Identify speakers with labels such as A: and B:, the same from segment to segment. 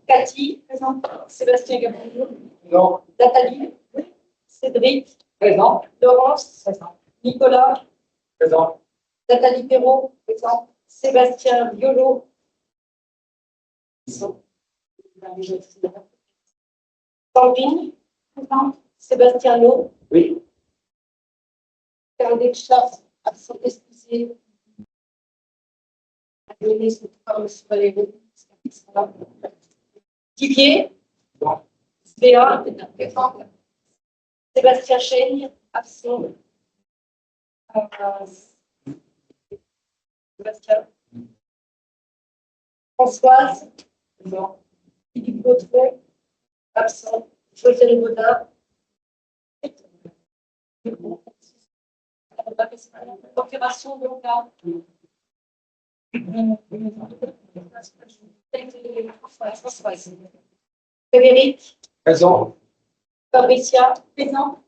A: Cathy, présent. Sébastien Gabriel.
B: Non.
A: Nathalie. Oui. Cédric.
B: Présent.
A: Laurence.
B: Présent.
A: Nicolas.
B: Présent.
A: Nathalie Perrault. Présent. Sébastien Violo. Sandrine. Présent. Sébastien Lowe.
B: Oui.
A: Caroline Chaff, absent excusé. Ministre de Valérie. Didier.
B: Non.
A: Béa. Sébastien Chaigne, absent. Sébastien. Françoise.
B: Non.
A: Philippe Gautreau, absent. Josiane Baudin. Opération donc là. Frédéric.
B: Présent.
A: Fabricia. Présent.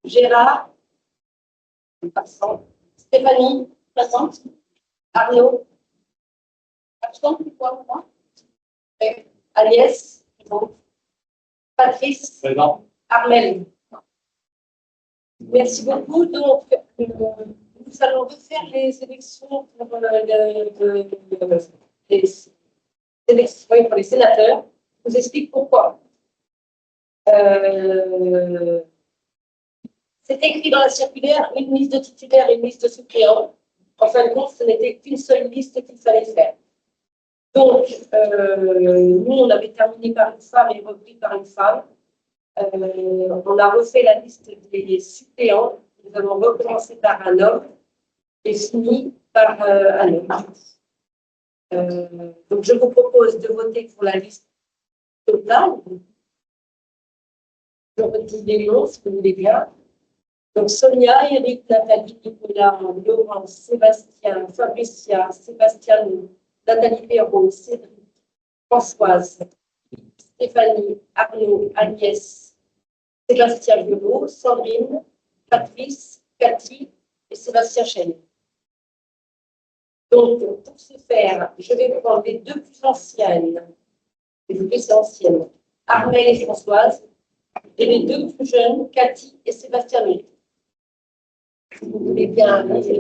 A: Gérard. Absent. Stéphanie. Présente. Arnaud. Absent, pourquoi moi? Agnès. Présente. Patrice.
B: Présent.
A: Armel. Merci beaucoup. Donc, nous allons refaire les élections pour les sénateurs. Je vous explique pourquoi. C'est écrit dans la circulaire une liste de titulaires et une liste de suppléants. En fin de compte, ce n'était qu'une seule liste qu'il fallait faire. Donc, nous, on avait terminé par une femme et repris par une femme. On a refait la liste des suppléants. Nous allons recommencer par un homme et fini par un homme. Donc, je vous propose de voter pour la liste totale. Je redis les noms, si vous voulez bien. Donc, Sonia, Eric, Nathalie, Nicolas, Laurence, Sébastien, Fabricia, Sébastien, Nathalie Perrault, Cédric, Françoise, Stéphanie, Arnaud, Agnès, Sébastien Violo, Sandrine, Patrice, Cathy et Sébastien Chêne. Donc, pour ce faire, je vais prendre les deux plus anciennes, les deux plus anciennes, Armel et Françoise, et les deux plus jeunes, Cathy et Sébastien Violo. Si vous voulez bien, l'aîné,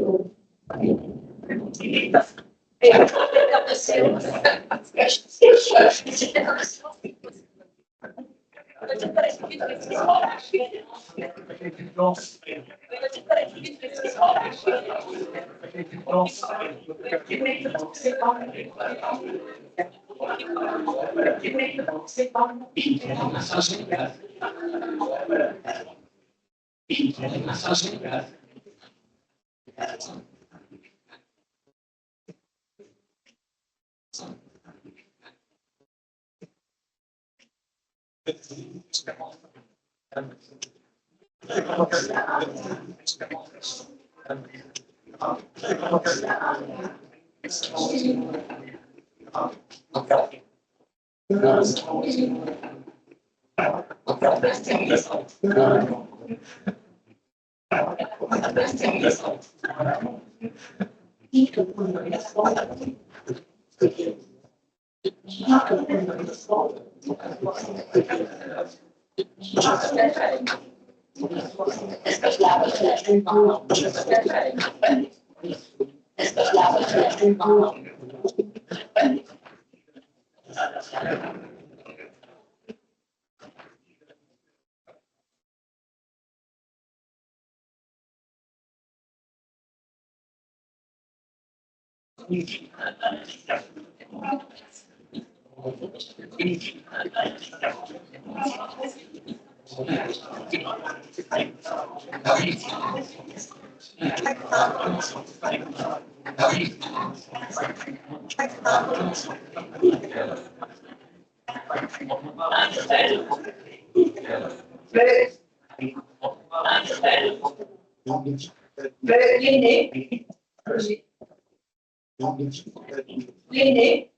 A: l'aîné,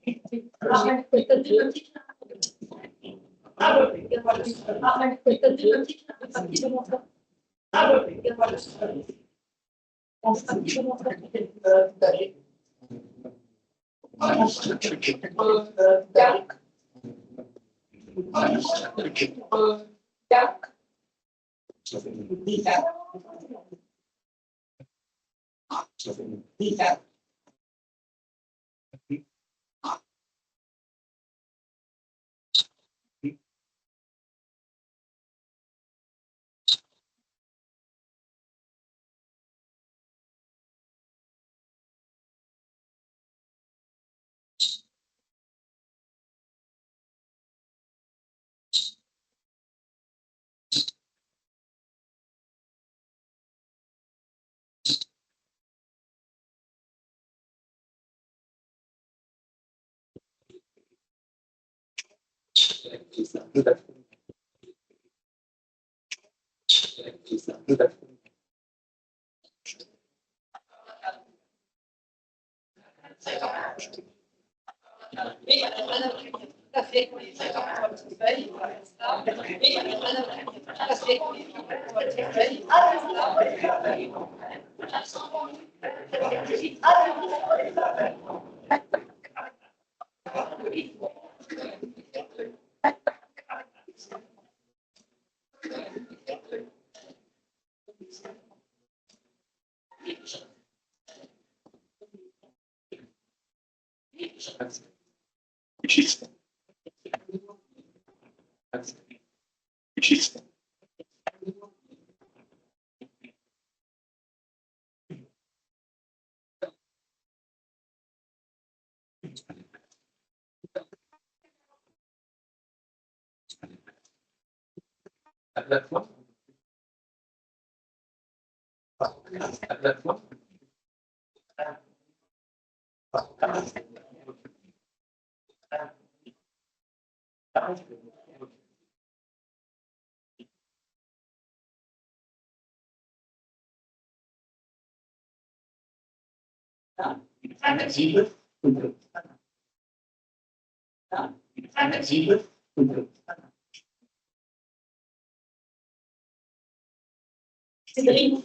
A: Cédric.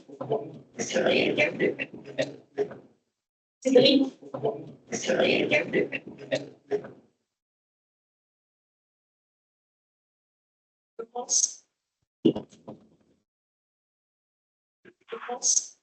A: Cédric. Je pense. Je pense.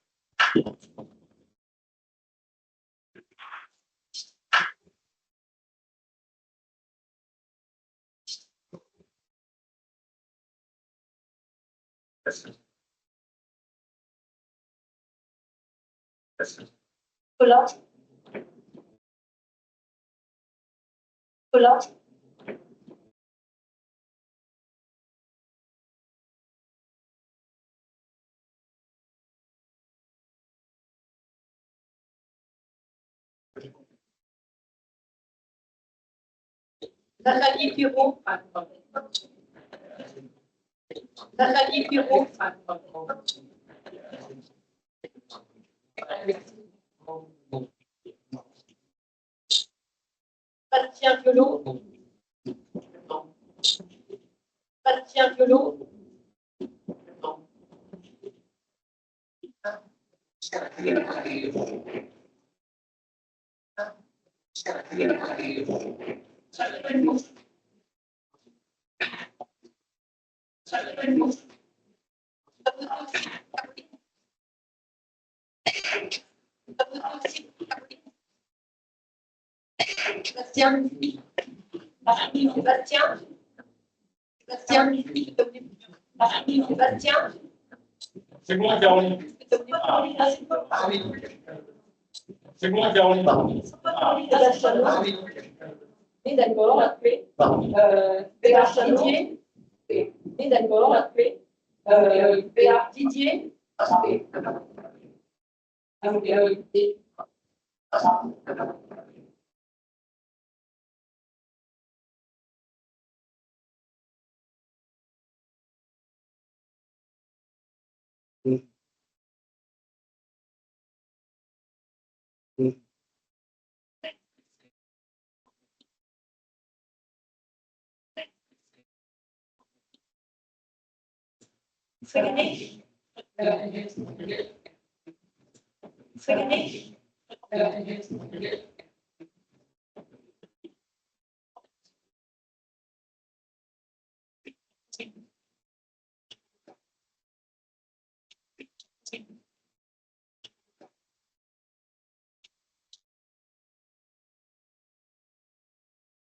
A: Voilà. Voilà. Nathalie Pirot. Nathalie Pirot. Bastien Violot. Bastien Violot. Bastien. Bastien. Bastien. Bastien.
B: C'est bon, Caroline. C'est bon, Caroline.
A: Et d'accord, après. Didier. Et d'accord, après. Didier. Frédéric. Frédéric.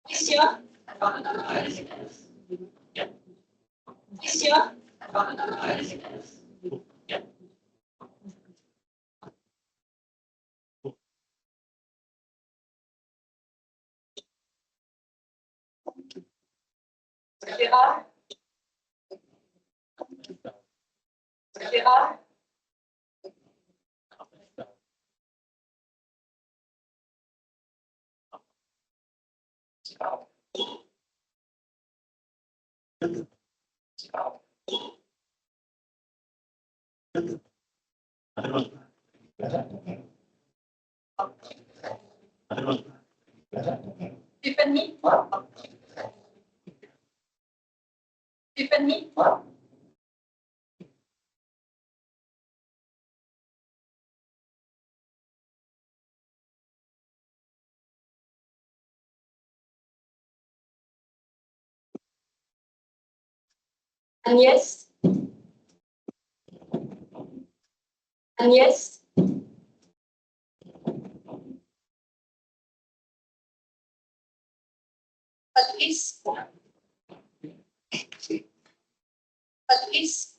A: Christian. Christian. Gérard. Gérard. Stéphanie. Stéphanie. Agnès. Agnès. Patrice. Patrice.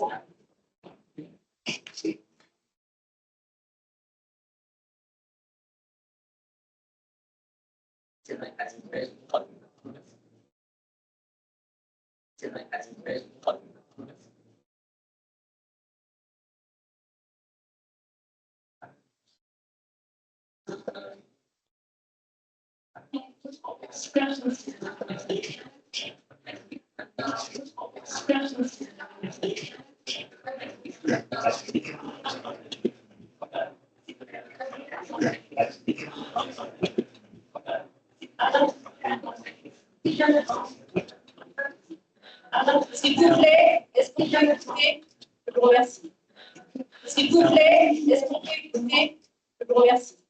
A: S'il vous plaît, est-ce qu'on peut écouter? Je vous remercie. S'il vous plaît, est-ce qu'on peut écouter? Je vous remercie.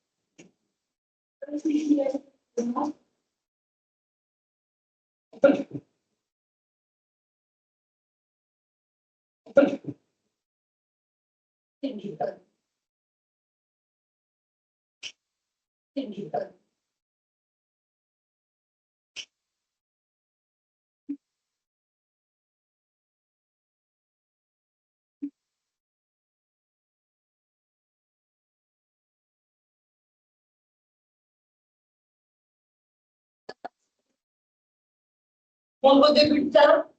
A: Nombre de bulletins,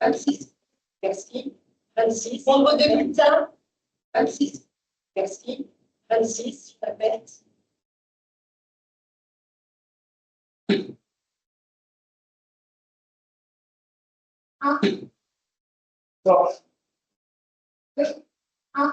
A: 26. Merci. 26. Nombre de bulletins, 26. Merci. 26, je répète. Un. Un.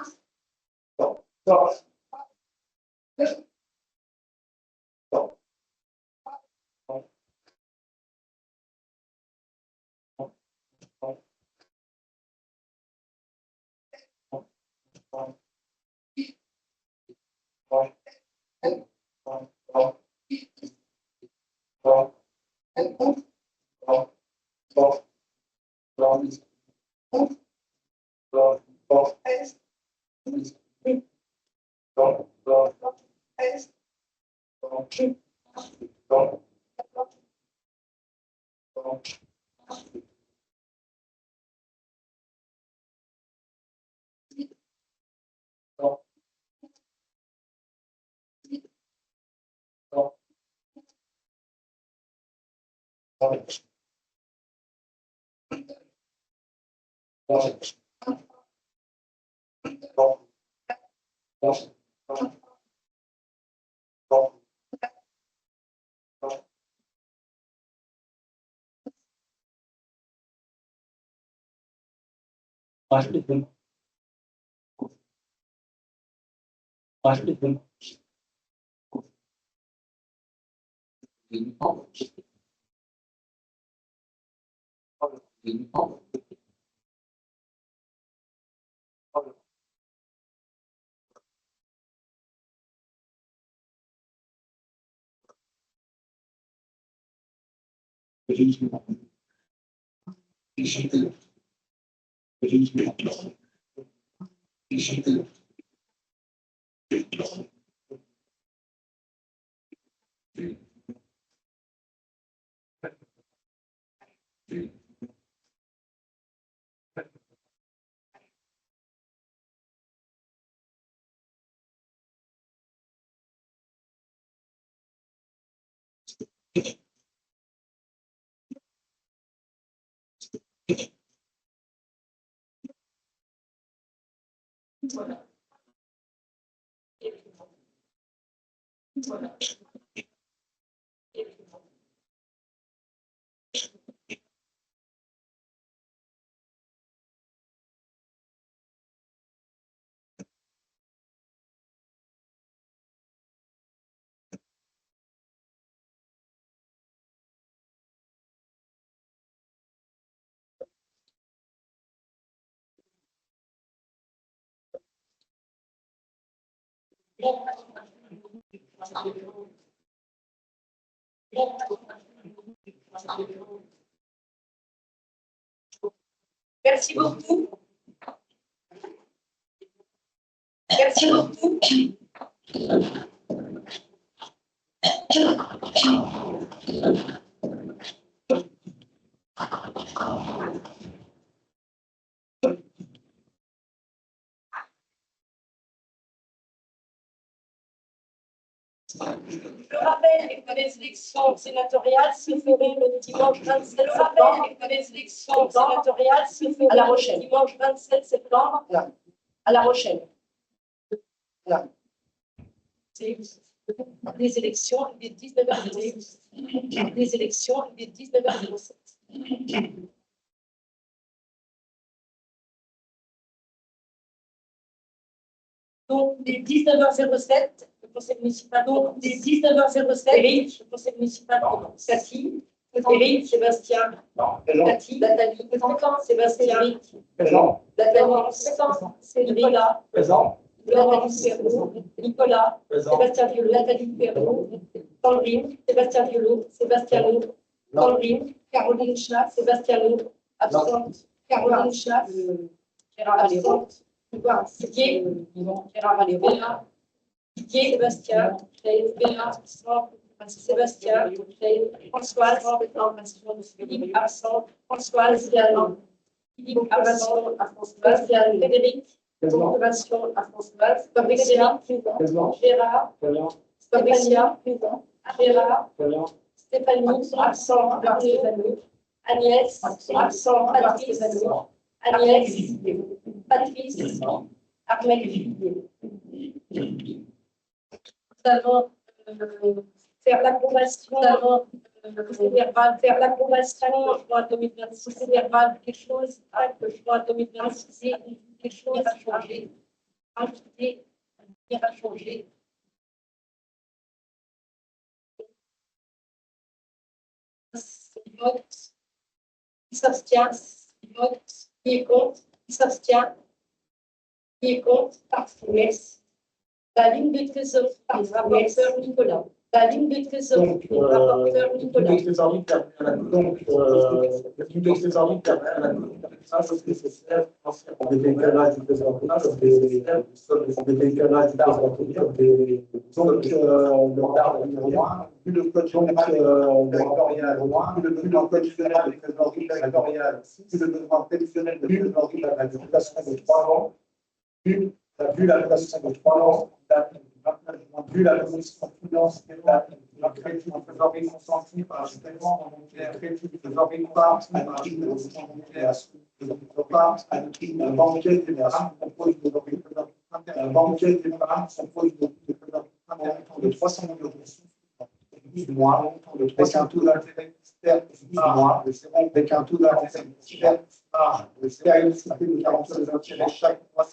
A: Merci beaucoup. Merci beaucoup. Je rappelle que les élections sénatoriales se feront le dimanche 27 septembre. Je rappelle que les élections sénatoriales se feront à La Rochelle. Le dimanche 27 septembre. Là. À La Rochelle. Là. C'est les élections des 19h07. Les élections des 19h07. Donc, des 19h07, le conseil municipal. Donc, des 19h07, le conseil municipal. Cathy, Eric, Sébastien, Cathy, Nathalie, Sébastien, Nathalie, Cédric, Nathalie Perrault, Nicolas, Sébastien Violot, Nathalie Perrault, Sandrine, Sébastien Violot, Sébastien Lourd, Sandrine, Caroline Schlaff, Sébastien Lourd, absente, Caroline Schlaff, absente. Didier, Gérard Valéra, Didier, Sébastien, Béla, Sébastien, Françoise, Philippe absent, Françoise, Philippe absent, Françoise, Frédéric, confirmation à Françoise, Fabricia, Gérard, Fabricia, Gérard, Stéphanie, absent, Stéphanie, Agnès, absent, Patrice, Agnès, Patrice, Armel. Nous allons faire l'approbation, faire l'approbation juin 2026, verbal, quelque chose, juin 2026, quelque chose à changer, ajouter, à changer. Vote, qui s'abstient, vote, qui est contre, qui s'abstient, qui est contre, parfait, merci. La ligne de trésorerie, rapporteur Nicolas. La ligne de trésorerie, rapporteur Nicolas. La ligne de trésorerie,
C: vu la prestation de 3 ans, vu la position de finance et la crédit de trésorerie consentie par le paiement bancaire, crédit de trésorerie par un marché de gestion bancaire, par un banquier d'épargne compose de un banquier d'épargne compose de 300 millions de mois, avec un taux d'intérêt externe avec un taux d'intérêt externe par le périodicité de 42 intérêts chaque mois.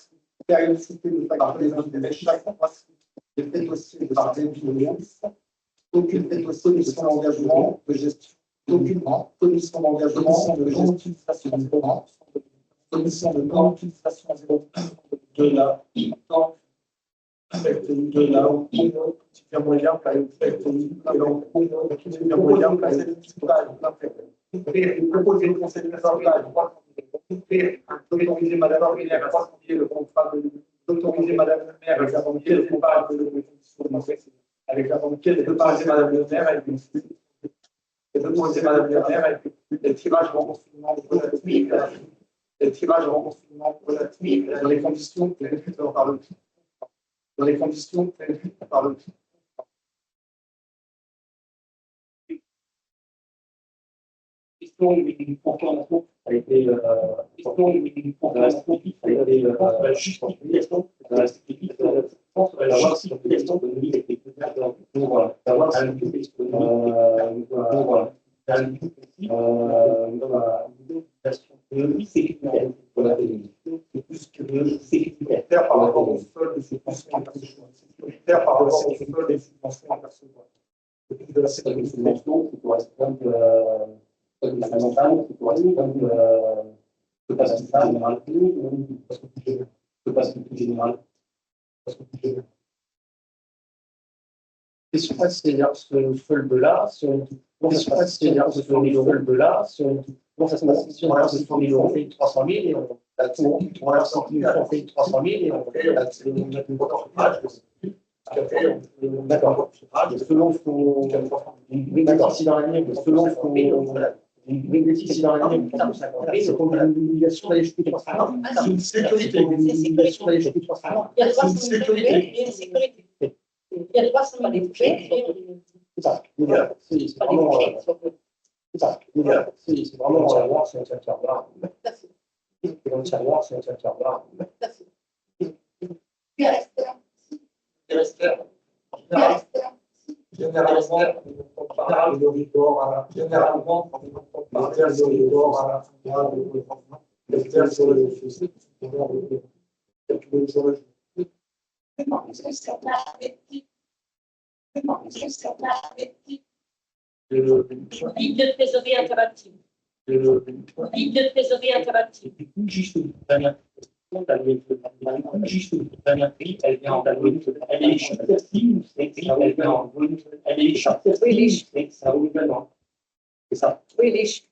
C: Périodicité de par les intérêts chaque mois, les faits dossiers par des millions, aucune commission d'engagement de gestion, aucune commission d'engagement de gestion de paiement, commission de non-utilisation de la de la quotidien moyen par le quotidien moyen par le proposer le conseil de d'autoriser Madame la maire à transformer le contrat d'autoriser Madame la maire avec la banquière de pas avec la banquière de d'autoriser Madame la maire avec et d'autoriser Madame la maire avec les tirages en confinement relatifs les tirages en confinement relatifs dans les conditions prévues par le
D: a été la justification de la justification de
C: sécuritaire par rapport au sol de subventions sécuritaire par rapport au sol des subventions à percevoir. De la sécurité
D: qui correspondent fondamentales, qui correspondent de façon générale ou de façon plus générale. Qu'est-ce qui se passe ce solde-là, qu'est-ce qui se passe ce solde-là, comment ça se passe si on a 600 000 euros, on fait 300 000 et on fait 300 000 et on fait d'accord. Selon ce qu'on bénéficie dans l'année, selon ce qu'on bénéficie dans l'année, c'est comme une obligation d'aller jusqu'au 300 000.
C: C'est une sécurité.
D: Une obligation d'aller jusqu'au 300 000.
A: Il y a 300 000 frais et une sécurité. Il y a 300 000 frais et
D: c'est ça. C'est vraiment c'est ça. C'est vraiment dans la noire, c'est un tiers-tiers-noir. C'est dans le tiers-noir, c'est un tiers-tiers-noir.
C: Généralement, on parle de report généralement, on parle de report à la fin de l'externe sur le suicide.
A: ligne de trésorerie interactive. Ligne de trésorerie interactive.
D: C'est ça.
A: Oui, les chiffres.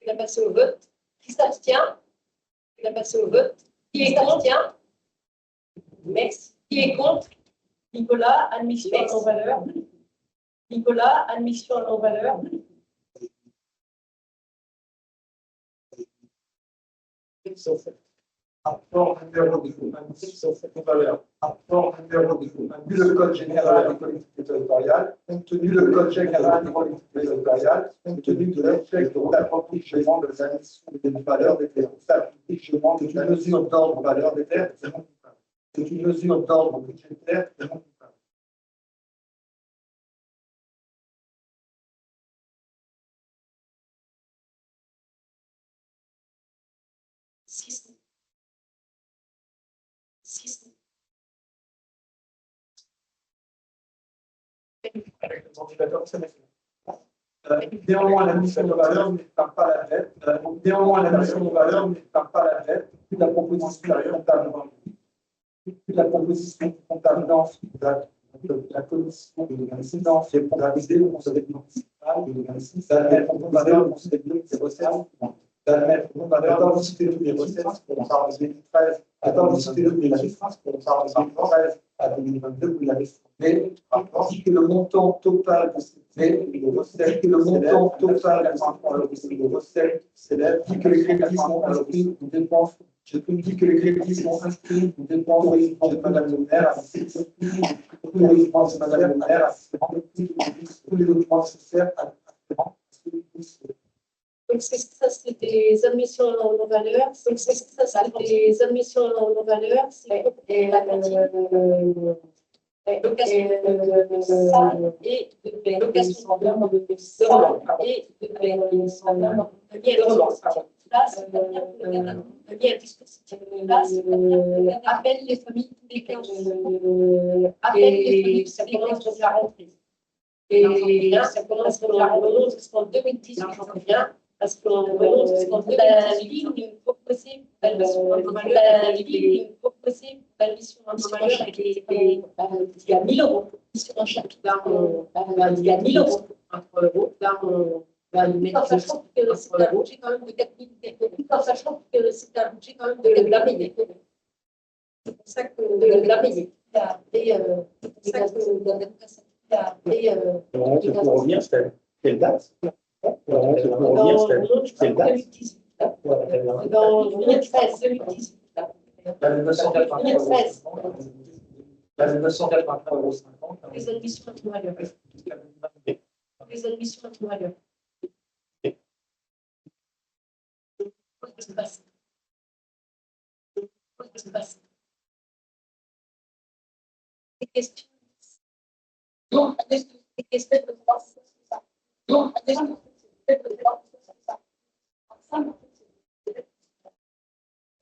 A: Il a passé au vote. Qui s'abstient? Il a passé au vote. Qui est contre? Merci. Qui est contre? Nicolas, admission à non-valeur. Nicolas, admission à non-valeur.
C: Apport numéro de valeur. Apport numéro de vu le code général des collectivités territoriales, compte tenu le code général des collectivités territoriales, compte tenu de l'effet de l'appauvrissement de la mission des valeurs des terres. L'appauvrissement est une mesure d'ordre valeur des terres, c'est une mesure d'ordre budgétaire, c'est non coupable. Néanmoins, la mission de valeur n'étant pas la dette, néanmoins, la mission de valeur n'étant pas la dette, la proposition comptable, la proposition comptable la commission de finance est programmée au conseil municipal d'admettre en valeur le conseil des recettes, d'admettre en valeur l'identité des recettes pour le travail 2013, l'identité des chiffres pour le travail 2013 à 2022, vous l'avez fait, ainsi que le montant total de ces recettes, que le montant total de recettes s'élève, dit que les crédits sont inscrits aux dépenses. Je te dis que les crédits sont inscrits aux dépenses de Madame le maire, tous les documents de Madame le maire, tous les documents nécessaires à
A: donc, ça, c'est des admissions en non-valeur. Donc, ça, c'est des admissions en non-valeur. C'est la location et de location et de relance. Là, c'est un dispositif. Là, c'est appelle les familles tous les 15 jours. Appelle les familles tous les 15 jours de la rentrée. Et ça commence en 2018, je reviens. Parce qu'on jusqu'en 2018, une proposée la ligne proposée la mission en valeur il y a 1000 euros sur un chapitre. Il y a 1000 euros entre euros. En sachant que c'est un budget quand même de 4 000, en sachant que c'est un budget quand même de la payer. C'est pour ça que de la payer. Et c'est pour ça que
D: pour revenir, c'est quelle date? Pour revenir, c'est quelle date?
A: 2018. Dans 2013, 2018.
C: L'année 983
A: Les admissions à les admissions à tout à l'heure. Qu'est-ce qui se passe? Qu'est-ce qui se passe? Des questions. Non, des questions de France. Non, des questions de France.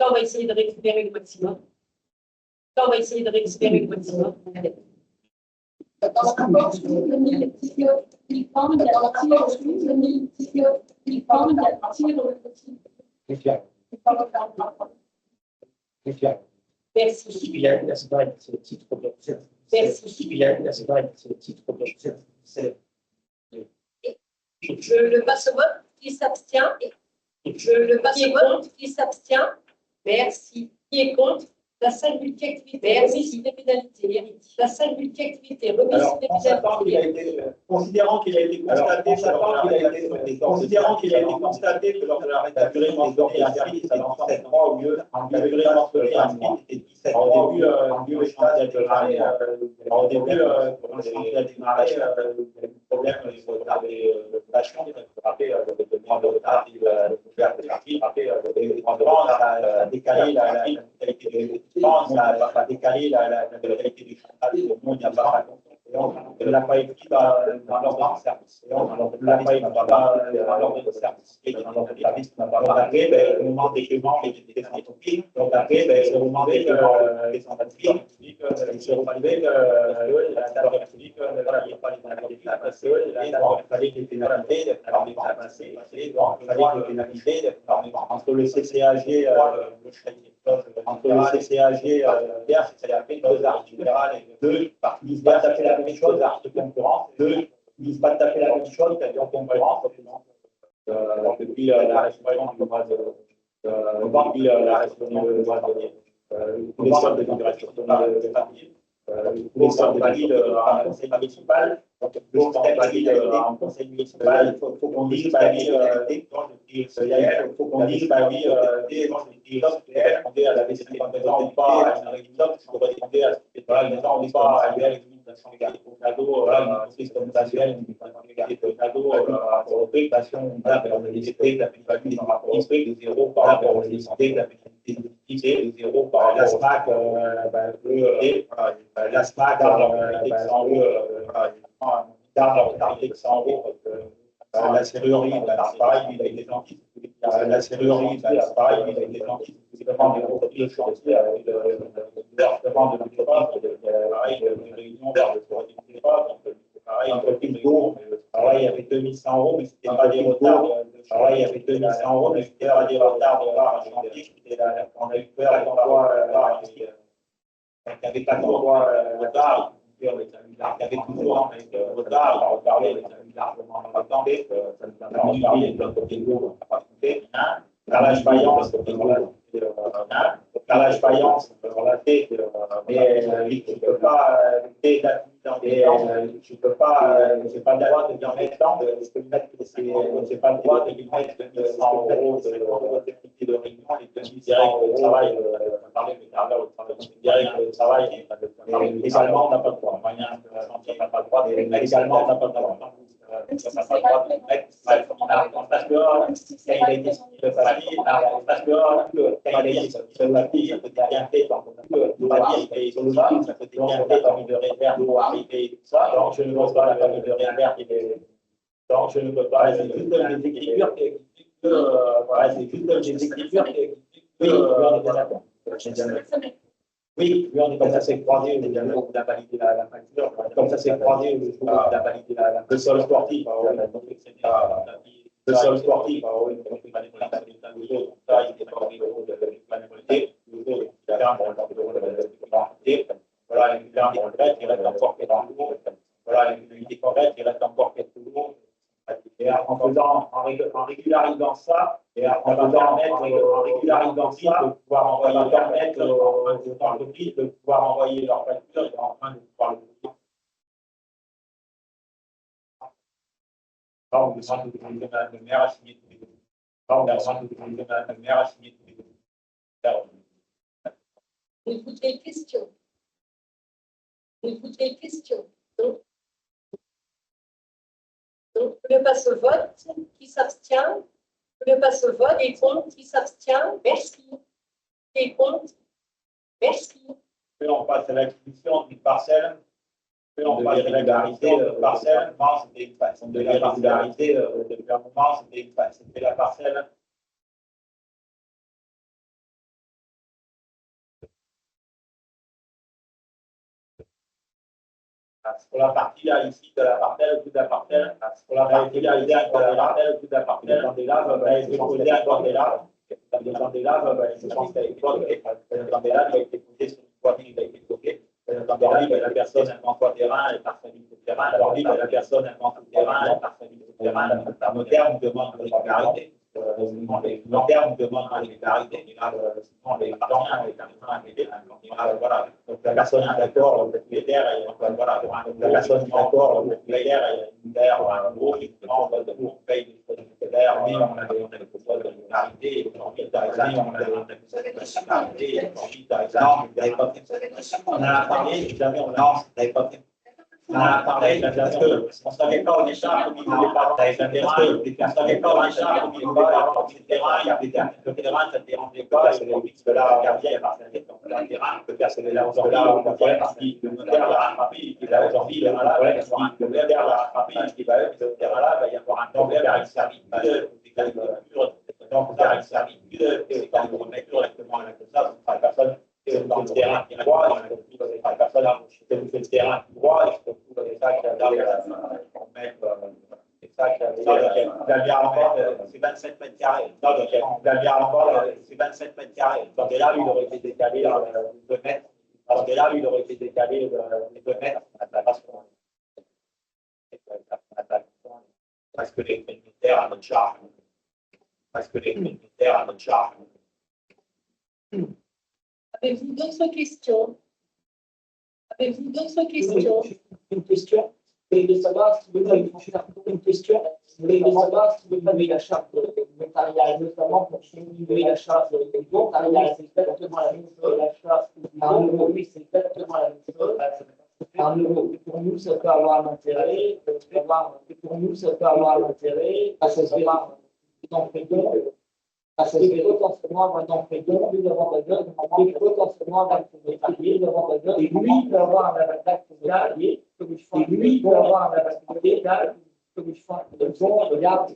A: On va essayer de récupérer le maximum. On va essayer de récupérer le maximum. Allez. Merci.
D: Il y a la semaine, c'est le titre de
A: Merci.
D: Il y a la semaine, c'est le titre de
A: Je le passe au vote. Qui s'abstient? Je le passe au vote. Qui s'abstient? Merci. Qui est contre? La salle multi-activité, remise des pénalités. La salle multi-activité, remise
C: Alors,
A: des
C: en sachant qu'il a
A: pénalités.
C: été, considérant qu'il a été constaté, considérant qu'il a été constaté que lors de la rétablissement des ordres inscrits, ça en 7 mois au lieu de mentionné inscrit, c'était 17 mois au début, échange a démarré, au début, quand l'échange a démarré, le problème, le patient, il a frappé le droit de retard, il a frappé le droit de retard, ça a décalé la qualité de ça a décalé la qualité du chantage, le monde n'a pas on ne l'a pas écrit dans l'ordre de service. On ne l'a pas écrit dans l'ordre de service. Et dans l'ordre de service, on n'a pas regardé au moment des paiements et des entreprises. Donc après, au moment des paiements des entreprises, il se retrouvait que la date de République ne valait pas les pénalités parce que il fallait que les pénalités n'avaient pas passé. Donc, il fallait que les pénalités entre le CCAG, entre le CCAG, c'est-à-dire deux articles générales et deux parties pas tout à fait la même chose, articles de concurrence, deux disent pas tout à fait la même chose, c'est-à-dire en concurrence. Depuis la restriction du mois de depuis la restriction du mois de les soldes de libération de famille, les soldes valides en conseil municipal, les soldes valides en conseil municipal, il faut qu'on dise il faut qu'on dise répondez à la visibilité en faisant pas à une révision, il faut répondre à ce qui est là, on n'est pas à l'utilisation légale au cadeau, une systématisation, une cadeau, augmentation de la pénalité de la plus-value des rapports historiques de 0 par rapport aux nécessités de la pénalité de 0 par rapport à la SMAC, la SMAC, de 100 euros, la serrurerie, pareil, il a été gentil. La serrurerie, pareil, il a été gentil. Évidemment, des entreprises chantiers, l'heurtement de l'entreprise, pareil, une réunion vers le pareil, entreprise d'eau, pareil, avec 2100 euros, mais c'était pas des retards. Pareil, avec 2100 euros, mais c'était pas des retards de barre à chantier. On a eu peur qu'on voit, il n'y avait pas de retard. Il y avait toujours un retard, on va reparler, largement attendé, ça nous a permis de parler de notre côté de l'eau, on n'a pas coupé. Carrelage faïence, carrelage faïence, on l'a fait, mais je ne peux pas je peux pas, j'ai pas le droit de dire maintenant, je peux mettre, j'ai pas le droit de lui mettre 2100 euros de technicité de réunion et 2100 euros de travail, on parlait de carrière au travail, direct de travail, légalement on n'a pas le droit, moyen de chantier on n'a pas le droit, légalement on n'a pas le droit. Ça n'a pas le droit de mettre parce que quand il a été signé le papier, parce que quand il a été signé le papier, ça peut être bien fait dans le papier sur le bas, ça peut être bien fait dans le réserve, l'eau arrivée et tout ça, donc je ne veux pas la famille de réserve, donc je ne peux pas, c'est juste des écritures voilà, c'est juste des écritures oui, on est d'accord. Oui, on est comme ça s'est croisé le jour où on a validé la facture, comme ça s'est croisé le jour où on a validé le sol sportif, le sol sportif, voilà, il reste encore quelques jours, voilà, l'unité correcte, il reste encore quelques jours. Et en régularisant ça, et en régularisant ça, de pouvoir envoyer permettre aux entreprises de pouvoir envoyer leurs factures et enfin de pouvoir le faire. On besoin de demander le maire à signer tous les documents. On a besoin de demander le maire à signer tous les documents.
A: Écoutez les questions. Écoutez les questions. Donc, Donc, le passe-vote, qui s'abstient? Le passe-vote, et contre, qui s'abstient? Merci. Et contre? Merci.
B: On passe à l'acquisition d'une parcelle. On passe à l'acquisition d'une parcelle. C'était une façon de la particularité de gouvernement, c'était la parcelle. Pour la partie là, ici, de la parcelle, toute la parcelle, pour la partie là, ici, de la parcelle, toute la parcelle, dans des laves, il est posé un candélabre. Dans des laves, je pense qu'il a été bloqué. Dans des laves, il a été posé sur une poignée, il a été bloqué. Dans des laves, la personne invente le terrain, elle part sur le terrain. Dans des laves, la personne invente le terrain, elle part sur le terrain. Le notaire nous demande de régularité. Le notaire nous demande de régularité. Sinon, les parents, les carrément aider. Voilà. Donc, la personne est d'accord, le propriétaire, voilà. La personne est d'accord, le propriétaire, il y a un gros, on paye les propriétaires, oui, on a des contrôles de régularité, on a des on a parlé, jamais on lance, on n'avait pas fait. On a parlé, parce qu'on ne savait pas au départ comme il ne voulait pas avoir des terrains, on ne savait pas au départ comme il ne voulait pas avoir des terrains, le terrain, ça ne dérangeait pas, et le là, gardien, le terrain, peut faire celui là, parce que le notaire l'a rattrapé, il a aujourd'hui, le notaire l'a rattrapé, il va être ce terrain-là, il va y avoir un problème avec le service donc, faire une servitude, c'est quand on met correctement avec ça, ce sera la personne dans le terrain qui est droit, ce sera la personne qui fait le terrain qui est droit, et je trouve que ça qui a c'est 27 mètres carrés. C'est 27 mètres carrés. Dans des là, il aurait été décalé de 2 mètres. Dans des là, il aurait été décalé de 2 mètres. Parce que les militaires à notre charge.
A: Avez-vous d'autres questions? Avez-vous d'autres questions?
D: Une question. Vous voulez savoir si vous avez une question. Vous voulez savoir si vous avez la charte notariale, notamment pour stimuler la charte notariale, c'est exactement la même chose. La charte oui, c'est exactement la même chose. Pour nous, ça peut avoir un intérêt. Pour nous, ça peut avoir un intérêt. Ça se verra dans le don. Ça se verra potentiellement dans le don, lui devant le don, et potentiellement dans le notarié devant le don, et lui peut avoir un avantage notarié, et lui peut avoir un avantage légal, comme je fais le bon, regarde,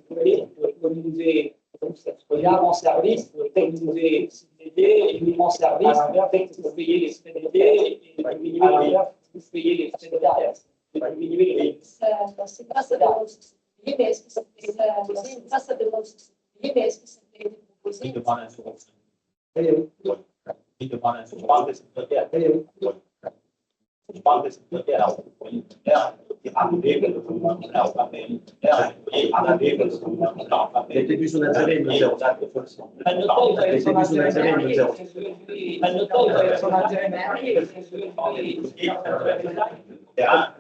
D: regarde en service, peut-être nous est CDD, et nous en service, peut-être vous payez les CDD, et vous payez les CDD.
A: C'est pas ça de mais est-ce que c'est pas ça de mais est-ce que c'était proposé?
B: Il demande un second. Il demande un second. Je parle de ce côté alors
D: il était du son intérêt, il nous a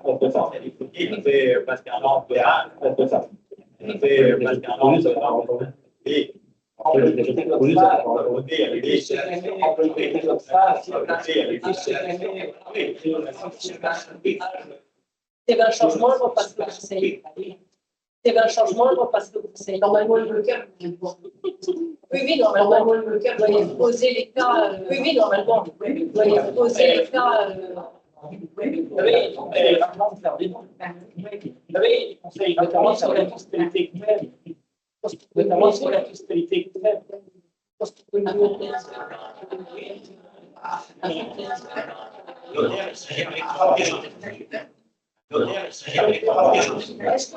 B: on peut faire des photos, il fait presque un an de terrain, on peut faire. Il fait presque un an de terrain. Et on peut
A: c'est un changement, on passe le conseil. C'est un changement, on passe le conseil. Normalement, le cas. Oui, normalement, le cas doit exposer les cas. Oui, normalement. Il doit exposer les cas.
D: Conseil, notamment sur la fiscalité notamment sur la fiscalité
A: Est-ce que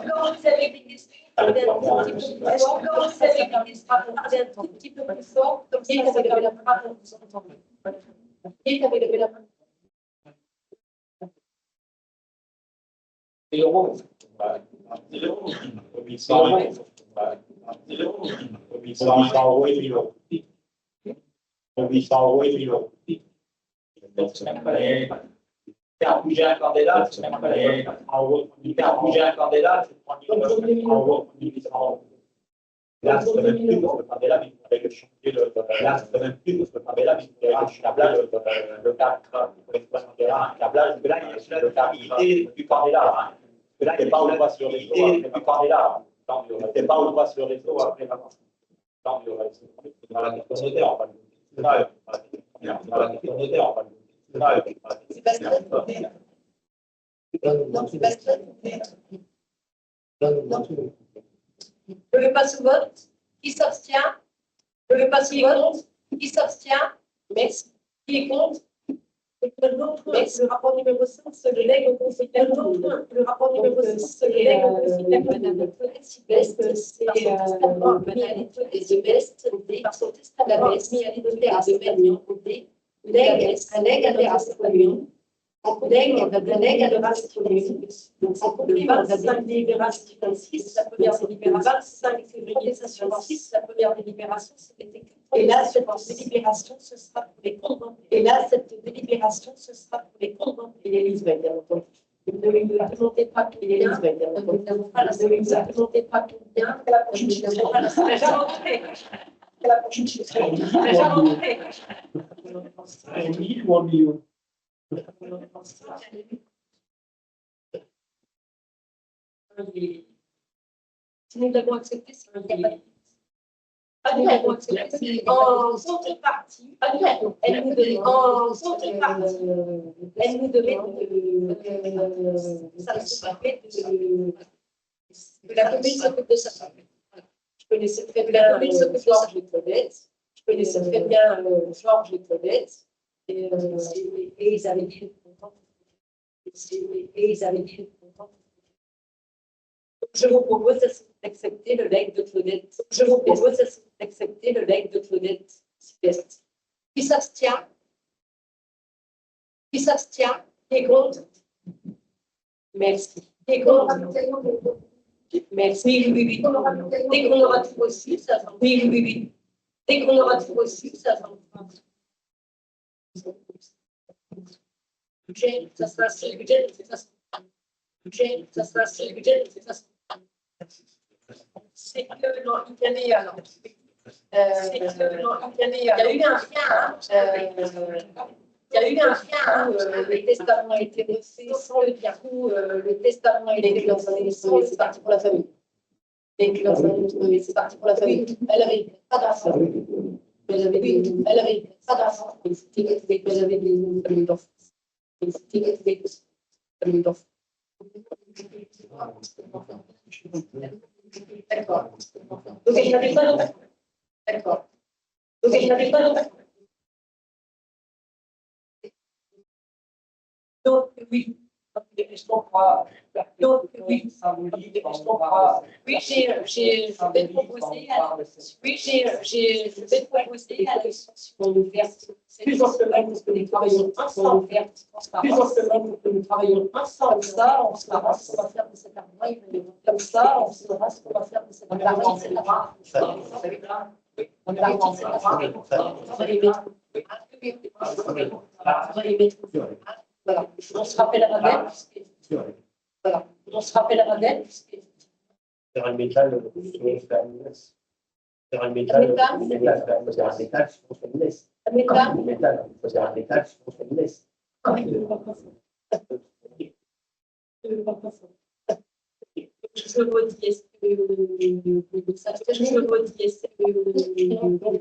A: quand vous avez des questions, est-ce que quand vous avez des questions, un tout petit peu plus fort, comme si vous avez la main pour vous entendre. Qui avait levé la main?
D: et l'euro.
B: Faire bouger un candidat, c'est même pas les en haut. Faire bouger un candidat, c'est 30 000 en haut, 800 euros. Là, c'est même plus parce que le candidat, il faudrait changer le. Là, c'est même plus parce que le candidat, il faudrait un câblage, le câble pour exploiter un câblage. Là, il y a la stabilité du candidat. Là, il n'est pas ou pas sur le réseau après la part là. Il n'est pas ou pas sur le réseau après la part. Dans la question notaire, on va le dans la question notaire, on va
A: Je vais passer au vote. Qui s'abstient? Je vais passer au vote. Qui s'abstient? Merci. Qui est contre? Le rapport numéro 5 se lègue au Conseil permanent. Le rapport numéro 6 se lègue au Conseil permanent. C'est par son testament mis à l'éditer à ce médium, un legs à l'Erasmus, un legs à l'Erasmus. En complément de la délibération 6, la première délibération, 25 février 2006, la première délibération, c'était que. Et là, cette délibération, ce sera pour les condamnés. Et là, cette délibération, ce sera pour les condamnés. Il est livré, bien entendu. Ne lui demandez pas qu'il est livré, bien entendu. Ne lui demandez pas combien. La prochaine chose. La prochaine chose.
C: Un million ou un million?
A: Si nous l'avons accepté, c'est un débat. En contrepartie, elle nous devait ça se permet de la commune s'occupe de sa famille. Je connaissais très bien Georges et Claudette. Je connaissais très bien Georges et Claudette. Et ils avaient dit je vous propose d'accepter le legs de Claudette. Je vous propose d'accepter le legs de Claudette. Qui s'abstient? Qui s'abstient? Qui est contre? Merci. Qui est contre? Merci. Oui. Dès qu'on aura tout reçu, ça va. Oui. Dès qu'on aura tout reçu, ça va. Budget, ça sera sur le budget de toute façon. Budget, ça sera sur le budget de toute façon. C'est que dans l'Italie, alors. Il y a eu un rien, le testament a été reçu sans le coup, le testament a été reçu sans c'est parti pour la famille. C'est parti pour la famille. Elle avait pas d'enfant. Elle avait pas d'enfant. Elle avait des enfants. D'accord. Donc, il n'avait pas d'enfant. D'accord. Donc, il n'avait pas d'enfant. Donc, oui. Je comprends. Donc, oui. Je comprends. Oui, je vais proposer à plus en semaine parce que nous travaillons ensemble. Plus en semaine parce que nous travaillons ensemble. Ça, on saura ce qu'on va faire de cet armoire. Comme ça, on saura ce qu'on va faire de cet armoire. On va les mettre. Voilà. On se rappellera d'elle. Voilà. On se rappellera d'elle.
B: Faire un métal, faire un métal,
A: Je redis, est-ce que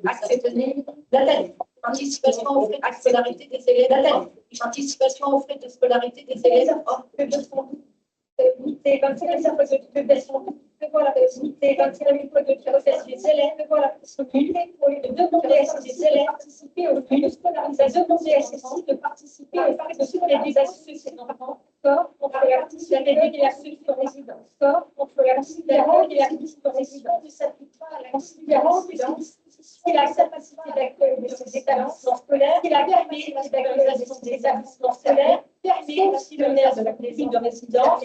A: accepter Nathalie, participation aux frais de scolarité des élèves. Nathalie, participation aux frais de scolarité des élèves. C'est comme ça, ça peut se publication. Voilà, c'est comme ça, il faut que processus des élèves. Voilà, pour demander à ces élèves de participer aux frais de scolarisation, demander à ceux-ci de participer aux frais de scolarisation de ces enfants. Entre la participation et la structure résidence. Entre la participation et la structure résidence ne s'applique pas à la considération si la capacité d'accueil de ces établissements scolaires, si la capacité d'accueil des établissements scolaires permet aussi le maire de la commune de résidence,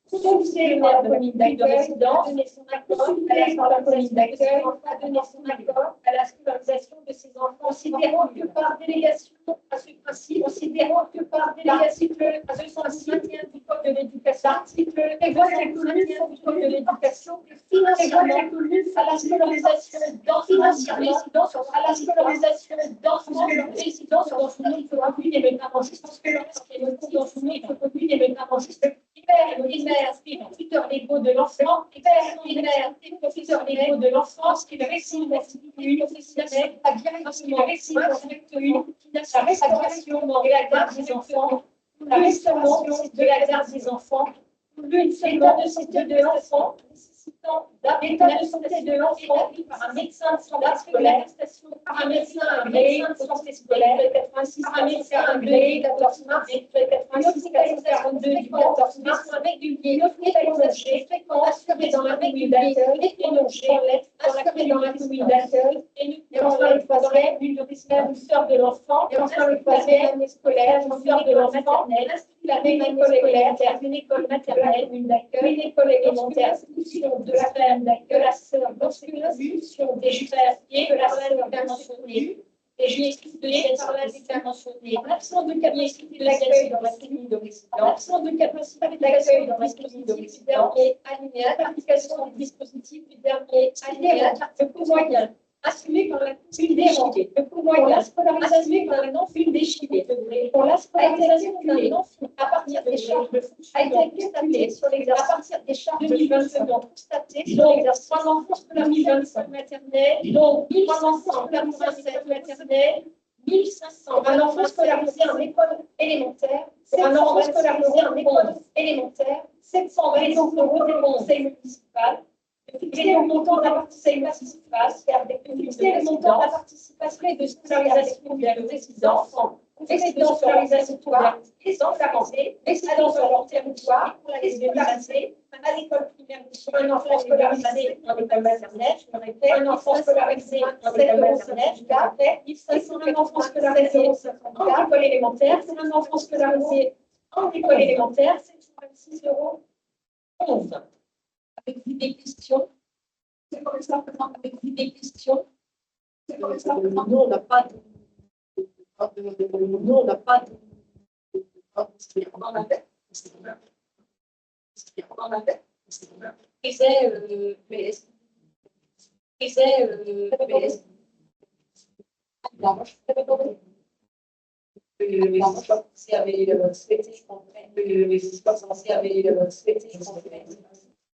A: sauf si le maire de la commune de résidence donner son accord à la commune d'accueil, a donné son accord à la scolarisation de ces enfants, considérant que par délégation à ce principe, considérant que par délégation à ce maintien du code de l'éducation, l'article évoque la commune du code de l'éducation, financièrement la commune à la scolarisation d'enfants résidents, à la scolarisation d'enfants résidents dans son nom, il faut appuyer les parents juste parce que lorsqu'il y a le cours dans son nom, il faut appuyer les parents juste. père primaire, profiteurs légaux de l'enfant, père primaire, profiteurs légaux de l'enfant, qui récime une officielle, la restauration et la garde des enfants, la restauration de la garde des enfants, l'état de santé de l'enfant, nécessitant l'état de santé de l'enfant par un médecin de santé scolaire, par un médecin agréé de santé scolaire, par un médecin agréé 14 mars 1942 du 14 mars, régulier, prolongé, assuré dans la commune d'accueil, et prolongé, assuré dans la commune d'accueil, et enfin le troisième, une douceur de l'enfant, et enfin le troisième, année scolaire, douceur de l'enfant, la même année scolaire, une école maternelle, une d'accueil, une école élémentaire, institution de la femme d'accueil, la sœur, institution des frères et de la sœur bien mentionnée, et j'ai étudié par la mentionné, en l'absence de capacité d'accueil dans la commune de résidence, en l'absence de capacité d'accueil dans la commune de résidence, dernier alinéa, l'application du dispositif du dernier alinéa, le coût moyen assumé par la commune déchirée, le coût moyen assumé par un enfant déchiré, pour la scolarisation d'un enfant à partir des charges de fonctionnement constatées sur l'exercice, à partir des charges de fonctionnement constatées sur l'exercice, 3 enfants scolarisés en école maternelle, dont 3 enfants scolarisés en école maternelle, 1500, un enfant scolarisé en école élémentaire, un enfant scolarisé en école élémentaire, 720 euros au conseil municipal, fixer le montant de la participation fixer le montant de la participation de scolarisation des enfants, résidents scolarisation les scolarisés, résidents sur leur territoire, pour les scolariser à l'école primaire, un enfant scolarisé en école maternelle, un enfant scolarisé en école maternelle, 1500, un enfant scolarisé en école élémentaire, c'est un enfant scolarisé en école élémentaire, 726 euros. Avez-vous des questions? C'est comme ça, avez-vous des questions? C'est comme ça. Nous, on n'a pas de. Nous, on n'a pas de.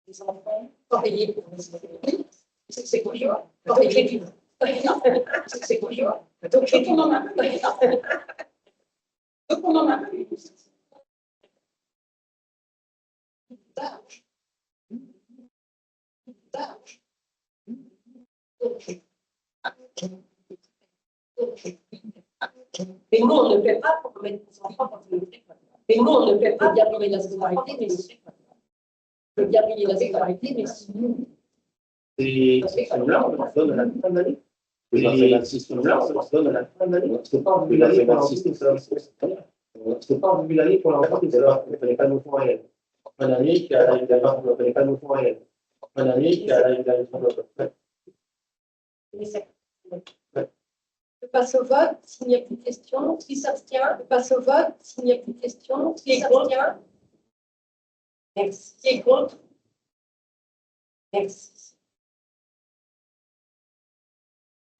A: Les enfants, pareil pour c'est quoi? C'est quoi? Donc, on en a donc, on en a mais nous, on ne fait pas pour mettre les enfants dans le fait. Mais nous, on ne fait pas bien payer la scolarité, mais le bien payer la scolarité, mais sinon.
B: Et ces là on leur donne à la fin de l'année. Et ces là on leur donne à la fin de l'année. C'est pas en début d'année pour c'est pas en début d'année pour l'enfant qui ne connaît pas de notion réelle. En fin d'année, qui a ne connaît pas de notion réelle. En fin d'année, qui a la notion de.
A: Je passe au vote s'il n'y a plus de questions. Qui s'abstient? Je passe au vote s'il n'y a plus de questions. Qui s'abstient? Merci. Qui est contre? Merci.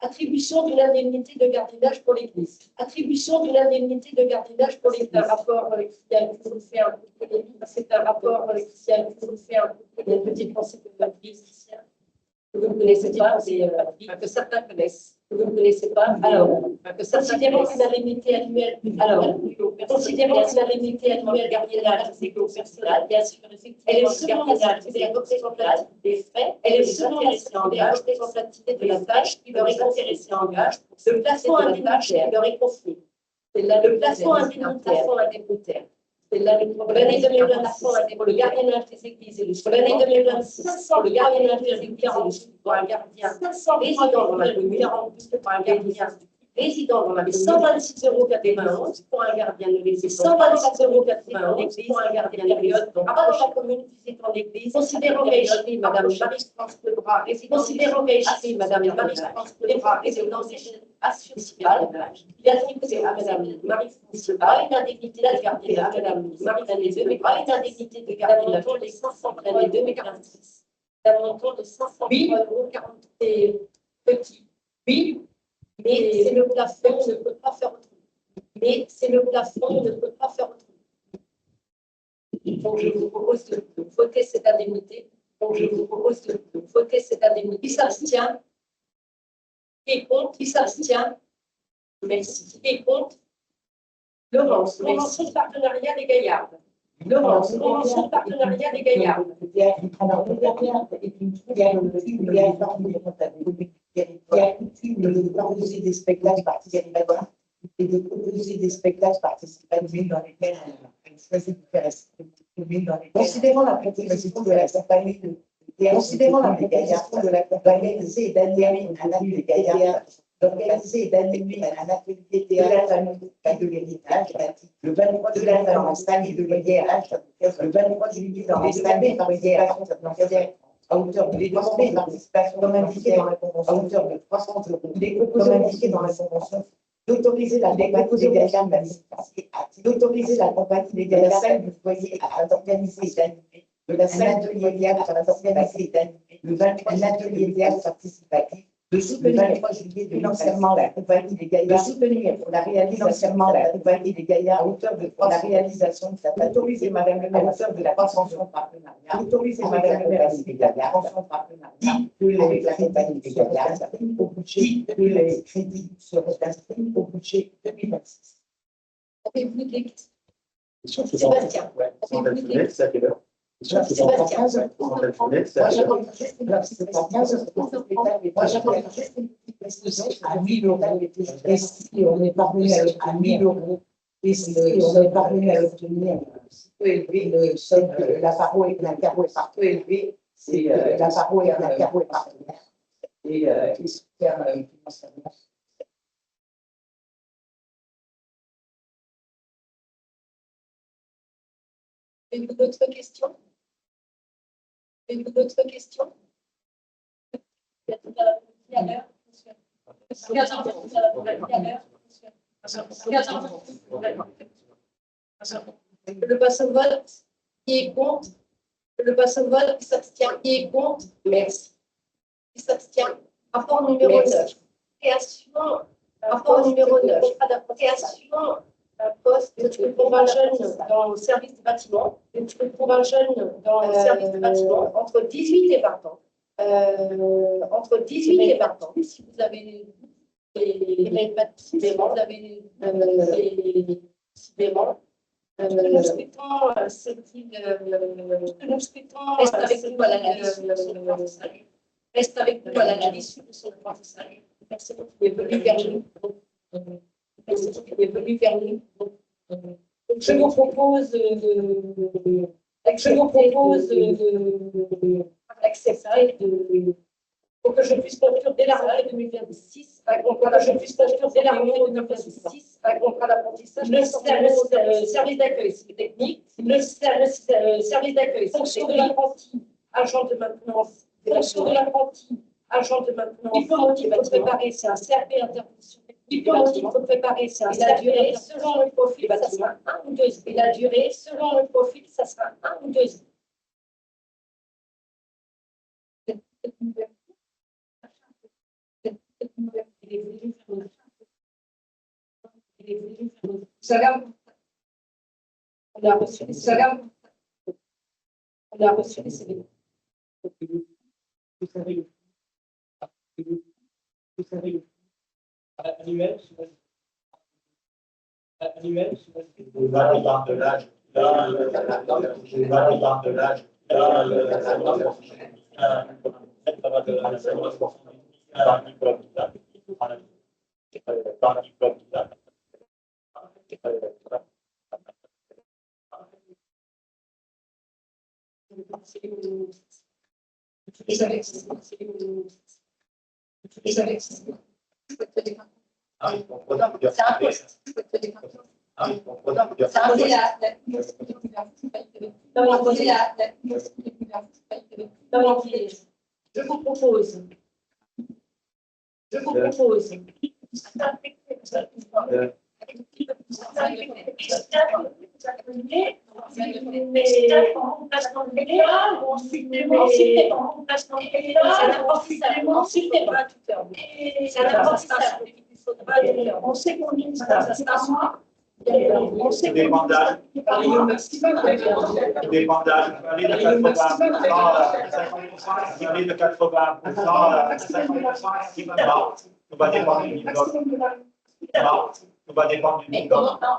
A: Attribution de l'indemnité de gardiennage pour l'Église. Attribution de l'indemnité de gardiennage pour l'Église. C'est un rapport qui a été fait un peu de c'est un rapport qui a été fait un peu de petite pensée de l'Église ici. Que vous ne connaissez pas, que certains connaissent. Que vous ne connaissez pas. Alors, considérant que l'indemnité annuelle, considérant que l'indemnité annuelle gardiennage des personnels, bien sûr, elle est selon la représentativité des frais, elle est selon la représentativité de la tâche qui leur est conférée en gage, le plafond indemnitaire qui leur est confié. C'est là le plafond indemnitaire. C'est là le problème. L'année 2025, pour le gardiennage des églises et le l'année 2026, pour le gardiennage des églises et pour un gardien résident dans la commune, 42 pour un gardien résident dans la commune, 126,91 € pour un gardien de l'église, 126,91 € pour un gardien de période, donc avant la commune visitant l'église, considérant qu'elle Madame Marie-France Lebras, considérant qu'elle Madame Marie-France Lebras, résidence assurciale, il a attribué à Madame Marie-France Lebras une indemnité de gardiennage, Madame Marie-France Lebras une indemnité de gardiennage pour les 500 de l'année 2026, d'un montant de 503,40 € petit. Oui. Mais c'est le plafond, on ne peut pas faire autrement. Mais c'est le plafond, on ne peut pas faire autrement. Donc, je vous propose de voter cette indemnité. Donc, je vous propose de voter cette indemnité. Qui s'abstient? Qui est contre? Qui s'abstient? Merci. Qui est contre? Laurence, convention de partenariat des Gaillardes. Laurence, convention de partenariat des Gaillardes.
E: Alors, le Gaillard est une coutume de proposer des spectacles participatifs et de proposer des spectacles participatifs dans lesquels elle choisit de faire considérant la proposition de la compagnie de la compagnie et d'animer un atelier Gaillard, d'organiser et d'animer un atelier théâtre de l'héritage le 23 juillet dans la salle de l'héritage, le 23 juillet dans la salle de l'héritage, à hauteur de demander participation comme indiqué dans la convention, à hauteur de 300 €. Il est proposé comme indiqué dans la convention d'autoriser la compagnie des Gaillards d'autoriser la compagnie des Gaillards du foyer à organiser et d'animer de la salle de l'héritage à organiser et d'animer le 23 un atelier théâtre participatif de soutenir le 23 juillet financièrement la compagnie des Gaillards, de soutenir pour la réalisation la compagnie des Gaillards à hauteur de la réalisation de cette autoriser Madame le maire à hauteur de la convention partenariat, autoriser Madame le maire des Gaillards, convention partenariat, avec la compagnie des Gaillards, au budget que les crédits seront inscrits au budget 2026.
A: Avez-vous des questions? Sébastien. Avez-vous des questions?
E: Sébastien. À 1000 €. Et si on est parvenu à 1000 €, et si on est parvenu à obtenir peu élevé, le somme, la paro et la carreau est par peu élevé, c'est la paro et la carreau est partenaire. Et ils soutiennent financièrement.
A: Avez-vous d'autres questions? Avez-vous d'autres questions? Le passe au vote, qui est contre? Le passe au vote, qui s'abstient? Qui est contre? Merci. Qui s'abstient? Rapport numéro 9. Création. Rapport numéro 9. Création d'un poste pour un jeune dans le service du bâtiment. Pour un jeune dans le service du bâtiment, entre 18 et 20 ans. Entre 18 et 20 ans. Si vous avez si vous avez décidément, nous souhaitons reste avec nous à l'issue de son apprentissage. Reste avec nous à l'issue de son apprentissage. Personne qui est venu vers nous. Personne qui est venu vers nous. Je vous propose d'accepter pour que je puisse conclure dès la rentrée 2026, pour que je puisse conclure dès la rentrée 2026, un contrat d'apprentissage, le service d'accueil technique, le service d'accueil, fonction de l'apprenti, agent de maintenance, fonction de l'apprenti, agent de maintenance, il faut préparer, c'est un CRP intervention. Il faut préparer, c'est un la durée, selon le profil, ça sera 1 ou 2. Et la durée, selon le profil, ça sera 1 ou 2. On a reçu les CV.
B: Annuel, le validant de l'âge, le validant de l'âge,
A: Je vous propose. On sait qu'on
B: Tout dépend de l'âge. Tout dépend de l'âge. On peut aller de 80% à 50%, on peut aller de 80% à 50%, tout va dépendre du niveau. Tout va dépendre du niveau.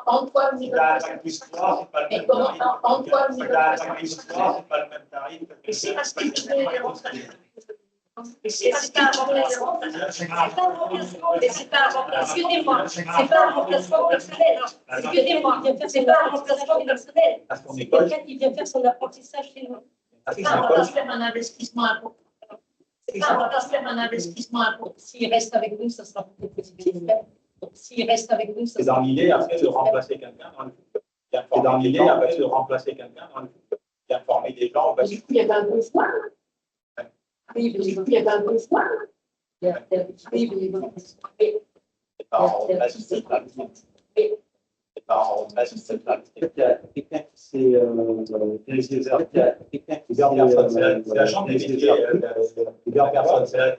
F: Antoine,
B: Si tu as un bac plus 3, c'est pas le même tarif. Si tu as un bac plus 3, c'est pas le même tarif.
F: c'est parce qu'il c'est pas un remplacement. C'est pas un remplacement. Excusez-moi, c'est pas un remplacement personnel. Excusez-moi, c'est pas un remplacement personnel. C'est quelqu'un qui vient faire son apprentissage chez nous. C'est pas un remplacement, un investissement important. C'est pas un remplacement, un investissement important. S'il reste avec nous, ça sera plutôt positif. S'il reste avec nous, ça
B: C'est
F: sera
B: dans l'idée après de remplacer quelqu'un dans le futur. C'est dans l'idée après de remplacer quelqu'un dans le futur. D'informer des gens.
F: Du coup, il y avait un besoin. Oui, du coup, il y avait un besoin.
B: C'est pas en remplacer cette activité. C'est pas en remplacer cette activité.
G: Il y a quelqu'un qui s'est
B: C'est la chambre des métiers.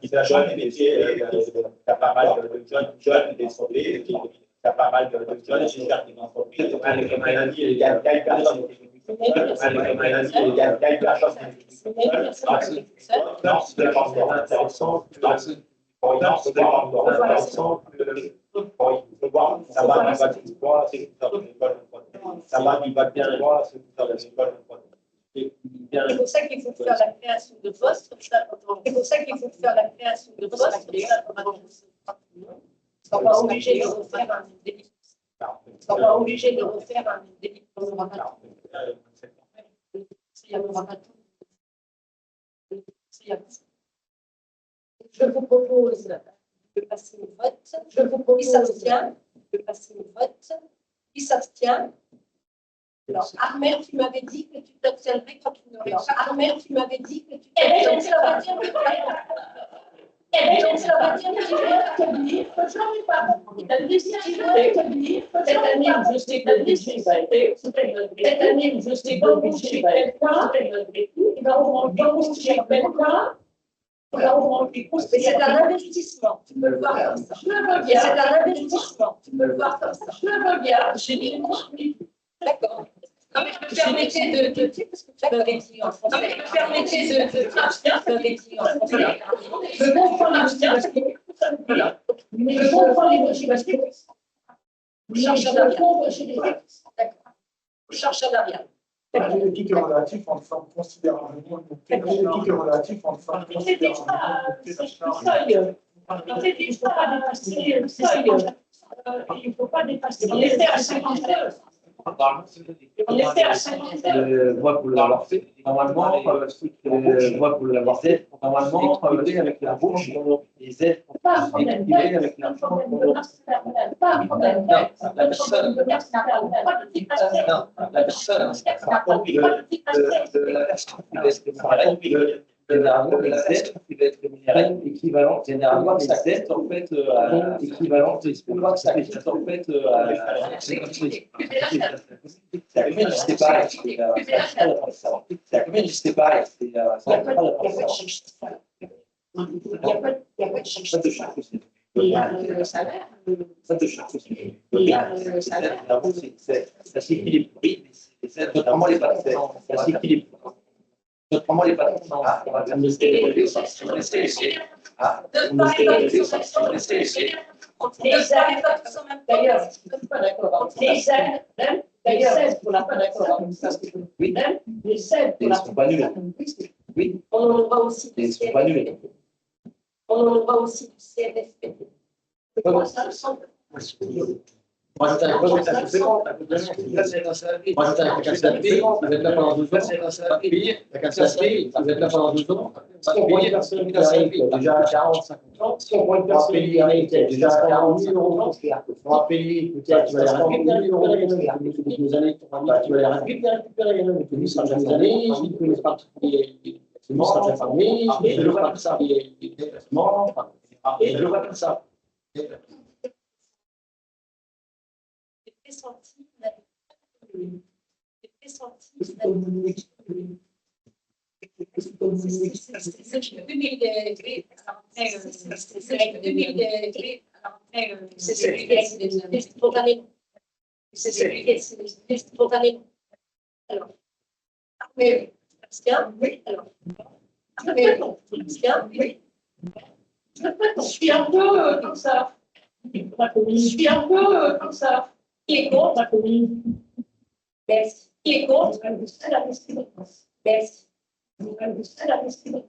B: C'est la chambre des métiers. Il y a pas mal de jeunes, des sautés, il y a pas mal de jeunes qui cherchent des entreprises. Comme elle a dit, il y a quelques personnes. Comme elle a dit, il y a quelques personnes. Non, c'est pas encore intéressant. Non, c'est pas encore intéressant. Ça va du bac plus 3, c'est tout ça dans l'école. Ça va du bac plus 3, c'est tout ça dans l'école.
F: C'est pour ça qu'il faut faire la création de postes. C'est pour ça qu'il faut faire la création de postes. On n'est pas obligé de refaire un délit. On n'est pas obligé de refaire un délit. Je vous propose de passer au vote. Je vous propose qui s'abstient de passer au vote. Qui s'abstient? Alors, Armel, tu m'avais dit que tu t'abstiendrais quand tu n'aurais pas. Armel, tu m'avais dit que tu t'abstiendrais. Ça va dire que je vais te dire que je n'ai pas compris. Je vais te dire que cette année, je sais que cette année, je sais pas où j'ai quelqu'un, il va augmenter où j'ai quelqu'un. C'est un investissement, tu peux le voir comme ça. C'est un investissement, tu peux le voir comme ça. Je le regarde, j'ai dit d'accord. Non, mais je me permettais de parce que tu m'avais dit en français. Non, mais je me permettais je comprends l'abstention. Je comprends les motivations. Je cherche à l'arrière. D'accord. Je cherche à l'arrière.
C: Le ticket relatif en forme considérablement. Le ticket relatif en forme considérablement.
F: Il ne faut pas dépasser. On était à 52. On était à 52.
G: Moi, pour l'avoir fait, normalement, moi, pour l'avoir fait, normalement, équilibré avec la bouche, les aides équilibrées avec la bouche.
F: Pas un problème.
G: Non, la personne, de la personne qui va être rémunérée, généralement, la personne qui va être rémunérée équivalente, généralement, les aides, en fait, équivalente, je sais en fait, je sais pas, je sais pas, il n'y a pas de chiffre. Il y a le salaire. Ça s'équilibre. Oui, c'est notamment les patrons. Ça s'équilibre. Notamment les patrons.
F: Les aides pour la fin d'accord.
G: Oui,
F: les aides pour
G: ils ne
F: la
G: sont pas nuls. Oui,
F: on en aura aussi
G: ils ne sont pas nuls.
F: on en aura aussi du CNFP.
G: Moi,
H: Moi, je t'avais pas fait c'est bon. Là, c'est un salarié. Moi, je t'avais fait un salarié. Vous êtes là pendant 12 ans. C'est un salarié. Un salarié. Vous êtes là pendant 12 ans. Si on prend une personne qui arrive déjà à 40-50 ans, si on prend une personne qui arrive déjà à 40 000 euros, on va payer peut-être, tu vas les récupérer 1 000 euros. Quelques années, tu vas les récupérer. Le tennis sera déjà fermé, je ne connais pas les bâtiments, sera déjà fermé, je ne vois pas ça, les bâtiments, je ne vois pas ça.
A: C'est celui qui est spontanément. Alors, mais Sébastien, oui. Alors, mais Sébastien, oui.
F: Je suis un peu comme ça. Je suis un peu comme ça.
A: Qui est contre? Merci. Qui est contre?
F: C'est la réciproque.
A: Merci.
F: C'est la réciproque.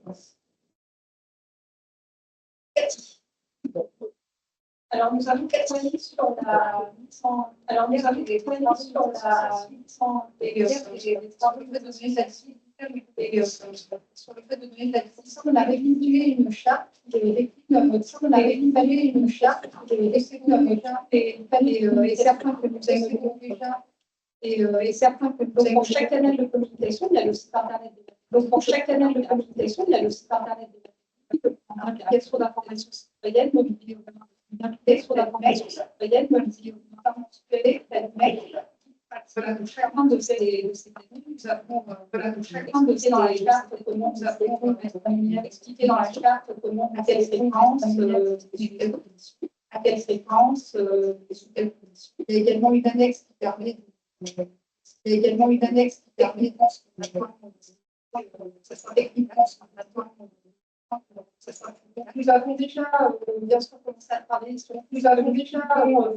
F: Alors, nous avons des points sur la 800. Alors, nous avons des points sur la 800. Et sur le fait de donner la sur le fait de donner la décision, on a révisé une charte. On a révisé une charte. Et certains que nous avons déjà. Et certains que nous avons pour chaque canal de communication, il y a le site internet. Donc, pour chaque canal de communication, il y a le site internet. L'application d'information citoyenne, mobilité l'application d'information citoyenne, mobilité voilà, donc chacun de ces canaux, nous avons, voilà, donc chacun de ces dans la charte, comment nous avons expliqué dans la charte comment, à quelle fréquence, à quelle fréquence, et sous quelles conditions. Il y a également une annexe qui permet ça sera techniquement nous avons déjà bien sûr commencé à travailler sur nous avons déjà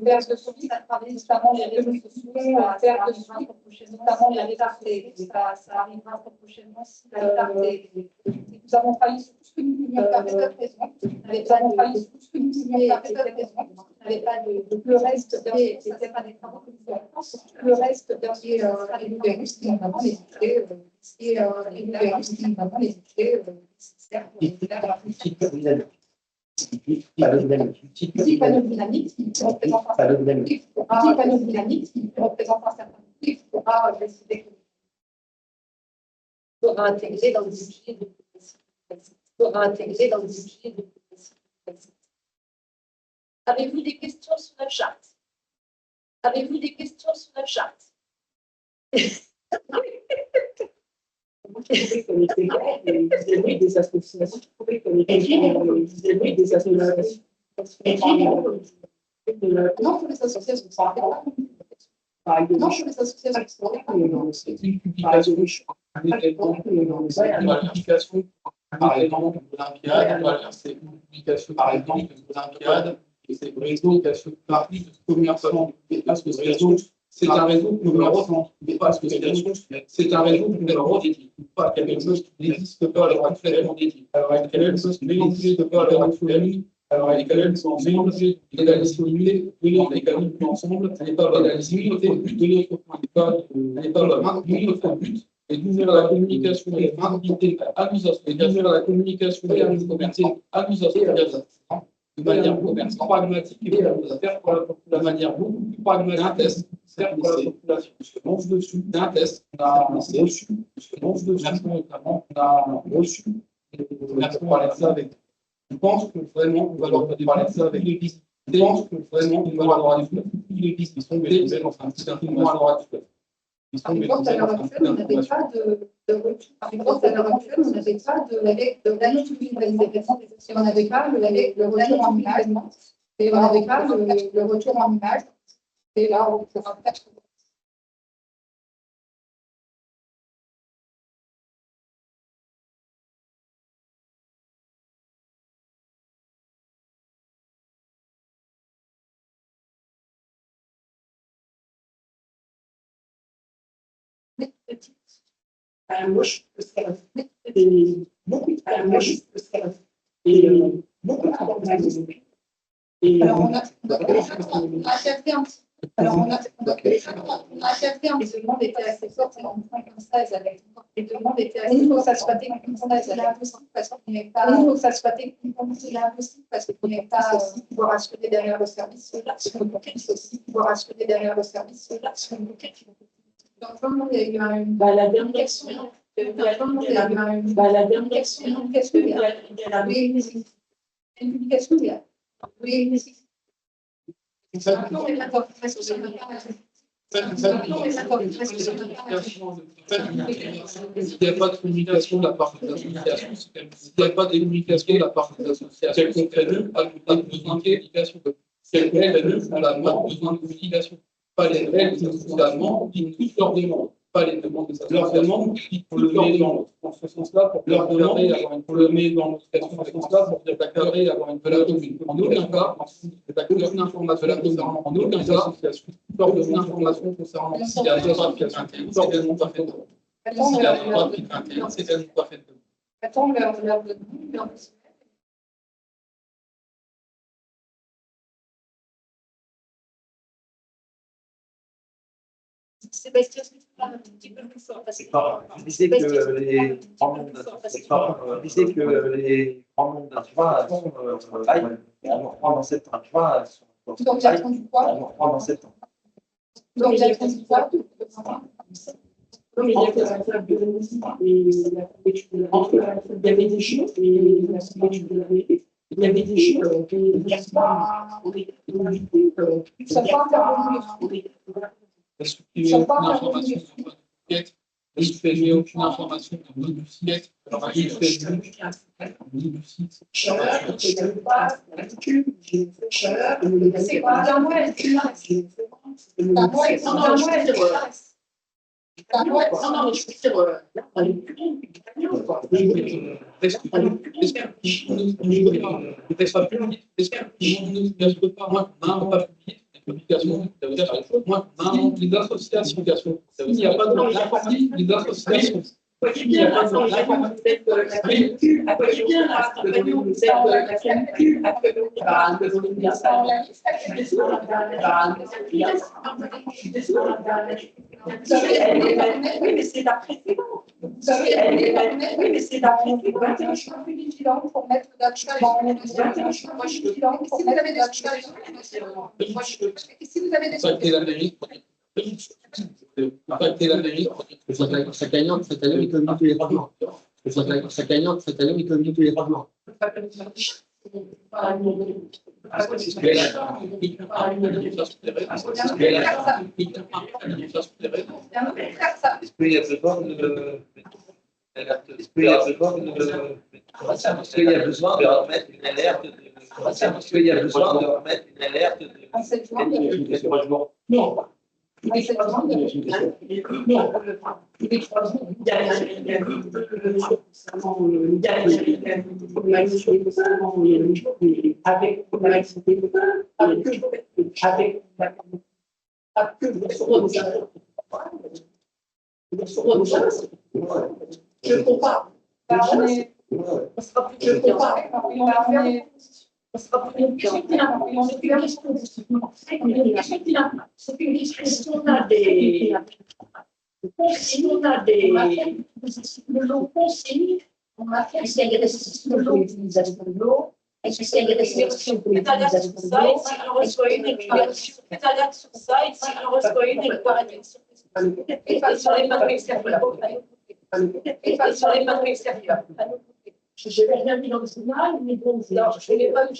F: faire de suite à travailler notamment les réseaux sociaux à faire de suite notamment les réseaux ça arrivera prochainement si nous avons travaillé sur tout ce que nous voulions faire jusqu'à présent nous avons travaillé sur tout ce que nous voulions faire jusqu'à présent n'avait pas de le reste c'était pas des travaux que nous avons le reste dernier sera les virus qui ont les idées et les virus qui ont les idées panneau dynamique qui représente un certain type pourra décider
A: Sera intégré dans le budget de sera intégré dans le budget de Avez-vous des questions sur la charte? Avez-vous des questions sur la charte?
F: Des associations. Des associations. Non, pour les associations, non, pour les associations,
H: c'est une publication. Par exemple, l'Olympiade, voilà, c'est une publication, par exemple, de l'Olympiade, et c'est le réseau qui a fait partie de ce commerçant, parce que ce réseau, c'est un réseau que nous ressentons, parce que c'est un réseau que nous dédié, pas quelque chose qui n'existe pas à l'heure actuelle dédié. Alors, il y a quelque chose qui n'existe pas à l'heure actuelle. Alors, les canaux sont mélangés, les analyses simulées, les canaux plus ensemble, ce n'est pas l'analyse limitée, le but de notre point n'est pas le maintenir notre but, et d'ouvrir la communication et d'inviter à nous associer, d'ouvrir la communication et à nous commercer, à nous associer de manière beaucoup pragmatique et faire de manière beaucoup plus pragmatique d'un test, faire pour la population. Parce que dessus d'un test, on a reçu, notamment, on a reçu, on parler de ça avec. Je pense que vraiment, on va leur parler de ça avec les pistes. Je pense que vraiment, on va leur avoir les pistes qui sont bénéfiques, enfin, c'est un peu moins à l'heure actuelle.
F: Par exemple, à l'heure actuelle, on n'avait pas de retour. Par exemple, à l'heure actuelle, on n'avait pas de l'annonciation. Et on n'avait pas le retour en image. Et on n'avait pas le retour en image. Et là, on pourra faire.
D: Moche, et beaucoup de moche, et beaucoup de
F: alors, on a cherché un petit alors, on a cherché un petit demande était assez forte, et en point comme ça, les demandes étaient assez fortes, ça soit techniquement impossible parce qu'il n'y avait pas, il faut que ça soit techniquement impossible parce qu'il n'y avait pas pouvoir acheter derrière le service, là, sur le bouquet, il faut aussi pouvoir acheter derrière le service, là, sur le bouquet. Donc, vraiment, il y a eu la dernière question. La dernière question, qu'est-ce qu'il y a? Oui, une publication, il y a. Oui, mais si. Il n'y a
H: pas de communication de la part de l'association. S'il n'y a pas de communication de la part de l'association, quelqu'un fait a besoin de communication. Quelqu'un fait on a besoin de communication.
I: pas les règles de fonctionnement qui toutes leurs demandes, pas les demandes de leurs demandes qui pour le met dans ce sens-là, pour leur demander d'avoir une pour le met dans ce sens-là, pour dire d'accorder d'avoir une valeur commune. En aucun cas, d'accorder une information de la concernant en aucun cas, leur donner une information concernant si la géographie est tellement pas faite. Si la géographie c'est tellement pas faite.
F: Attends, leur Sébastien, un petit peu plus fort. Parce que
G: je disais que les grands nombres d'adjoints sont elles vont reprendre dans septembre. Adjoints sont
F: donc, il y a 33.
G: elles vont reprendre dans septembre.
F: Donc, il y a 33.
A: Non, mais il y avait des chiffres et il y avait des chiffres
F: Ça va intervenir.
I: Est-ce qu'il y a aucune information sur votre enquête? Est-ce qu'il y a aucune information sur votre site? Alors, il fait du site.
F: C'est quoi? D'un mois, elle est là. D'un mois, elle est là.
I: Les associations, il n'y a pas de l'informatique, les associations.
A: Voyez bien la canicule, voyez bien la canicule, oui, mais c'est d'après. Oui, mais c'est d'après.
F: Je suis plus vigilante pour mettre d'achat dans les dossiers. Moi, je suis vigilante pour mettre d'achat dans les dossiers. Si vous avez des
I: Ça a été la mairie. Ça a été la mairie.
H: Sa gagnante, cette année, il communique tous les 3 mois. Sa gagnante, cette année, il communique tous les 3 mois.
G: Est-ce qu'il y a besoin de remettre une alerte
F: Non.
A: Les 3 jours, il y a je compare. C'est une question on a des consignes, on a fait des restrictions de l'utilisation de l'eau, est-ce qu'il y a des restrictions de l'utilisation de l'eau, si on reçoit une déclaration, alerte sur ça, et si on reçoit une déclaration sur les panneaux extérieurs. Et sur les panneaux extérieurs. Je n'ai rien mis dans le journal, mais bon, je n'ai pas eu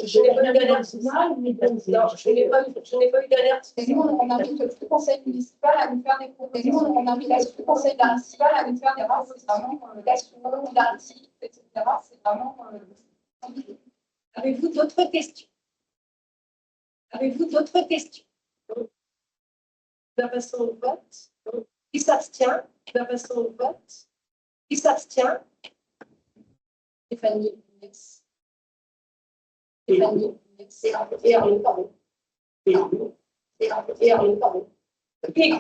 A: d'alerte.
F: Nous, on invite le conseil municipal à nous faire des propositions. On invite le conseil municipal à nous faire des renseignements, l'assurance, l'article, etc. C'est vraiment.
A: Avez-vous d'autres questions? La façon au vote. Qui s'abstient? La façon au vote. Qui s'abstient? Stéphanie, merci. Et Arlène, pardon. Qui est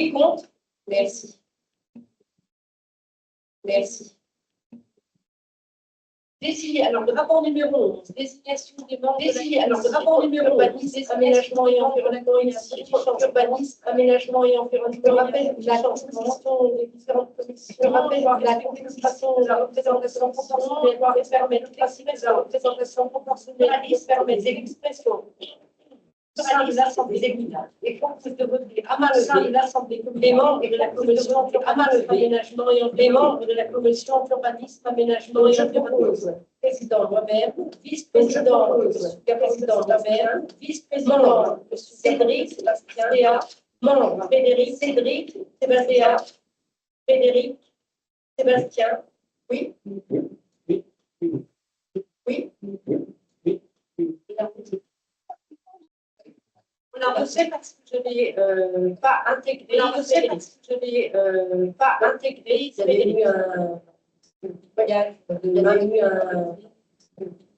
A: contre? Merci. Alors, le rapport numéro 11, désignation des membres alors, le rapport numéro 11, aménagement et environnement, urbanisme, aménagement et environnement, je rappelle la composition des différentes commissions, je rappelle la composition de la représentation proportionnelle, permettre de la représentation proportionnelle, permettre l'expression de l'Assemblée des communales et compte de voter à main levée l'Assemblée des membres de la commission aménagement et les membres de la commission urbanisme, aménagement et environnement. Président moi-même, vice-président, président moi-même, vice-président, Cédric, Sébastien, membre, Frédéric, Cédric, Sébastien, Frédéric, Sébastien, oui. On l'a refait parce que je ne l'ai pas intégré. On l'a refait parce que je ne l'ai pas intégré. Il y avait eu un voyage, il y avait eu un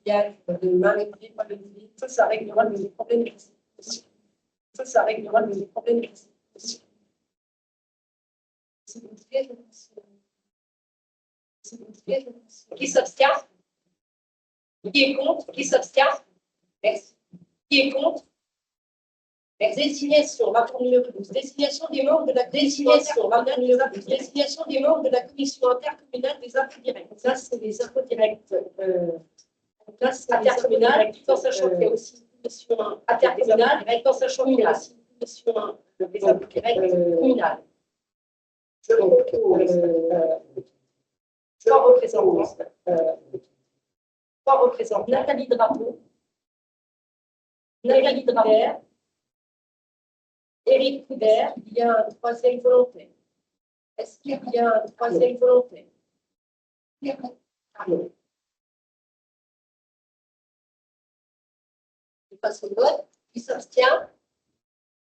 A: voyage de Marie-Pierre. Ça réglera le problème. Ça réglera le problème. Qui s'abstient? Qui est contre? Qui s'abstient? Merci. Qui est contre? Désignation, rapport numéro 12. Désignation des membres de la désignation, rapport numéro 12. Désignation des membres de la commission intercommunale des impôts directs. Ça, c'est les impôts directs. Là, c'est intercommunal, tout en sachant qu'il y a aussi une commission intercommunale, tout en sachant qu'il y a aussi une commission des impôts directs communales. Je représente Nathalie Drapeau, Nathalie Drapeau, Éric Coudert. Il y a un troisième volontaire. Est-ce qu'il y a un troisième volontaire? Pardon. Il passe au vote. Qui s'abstient?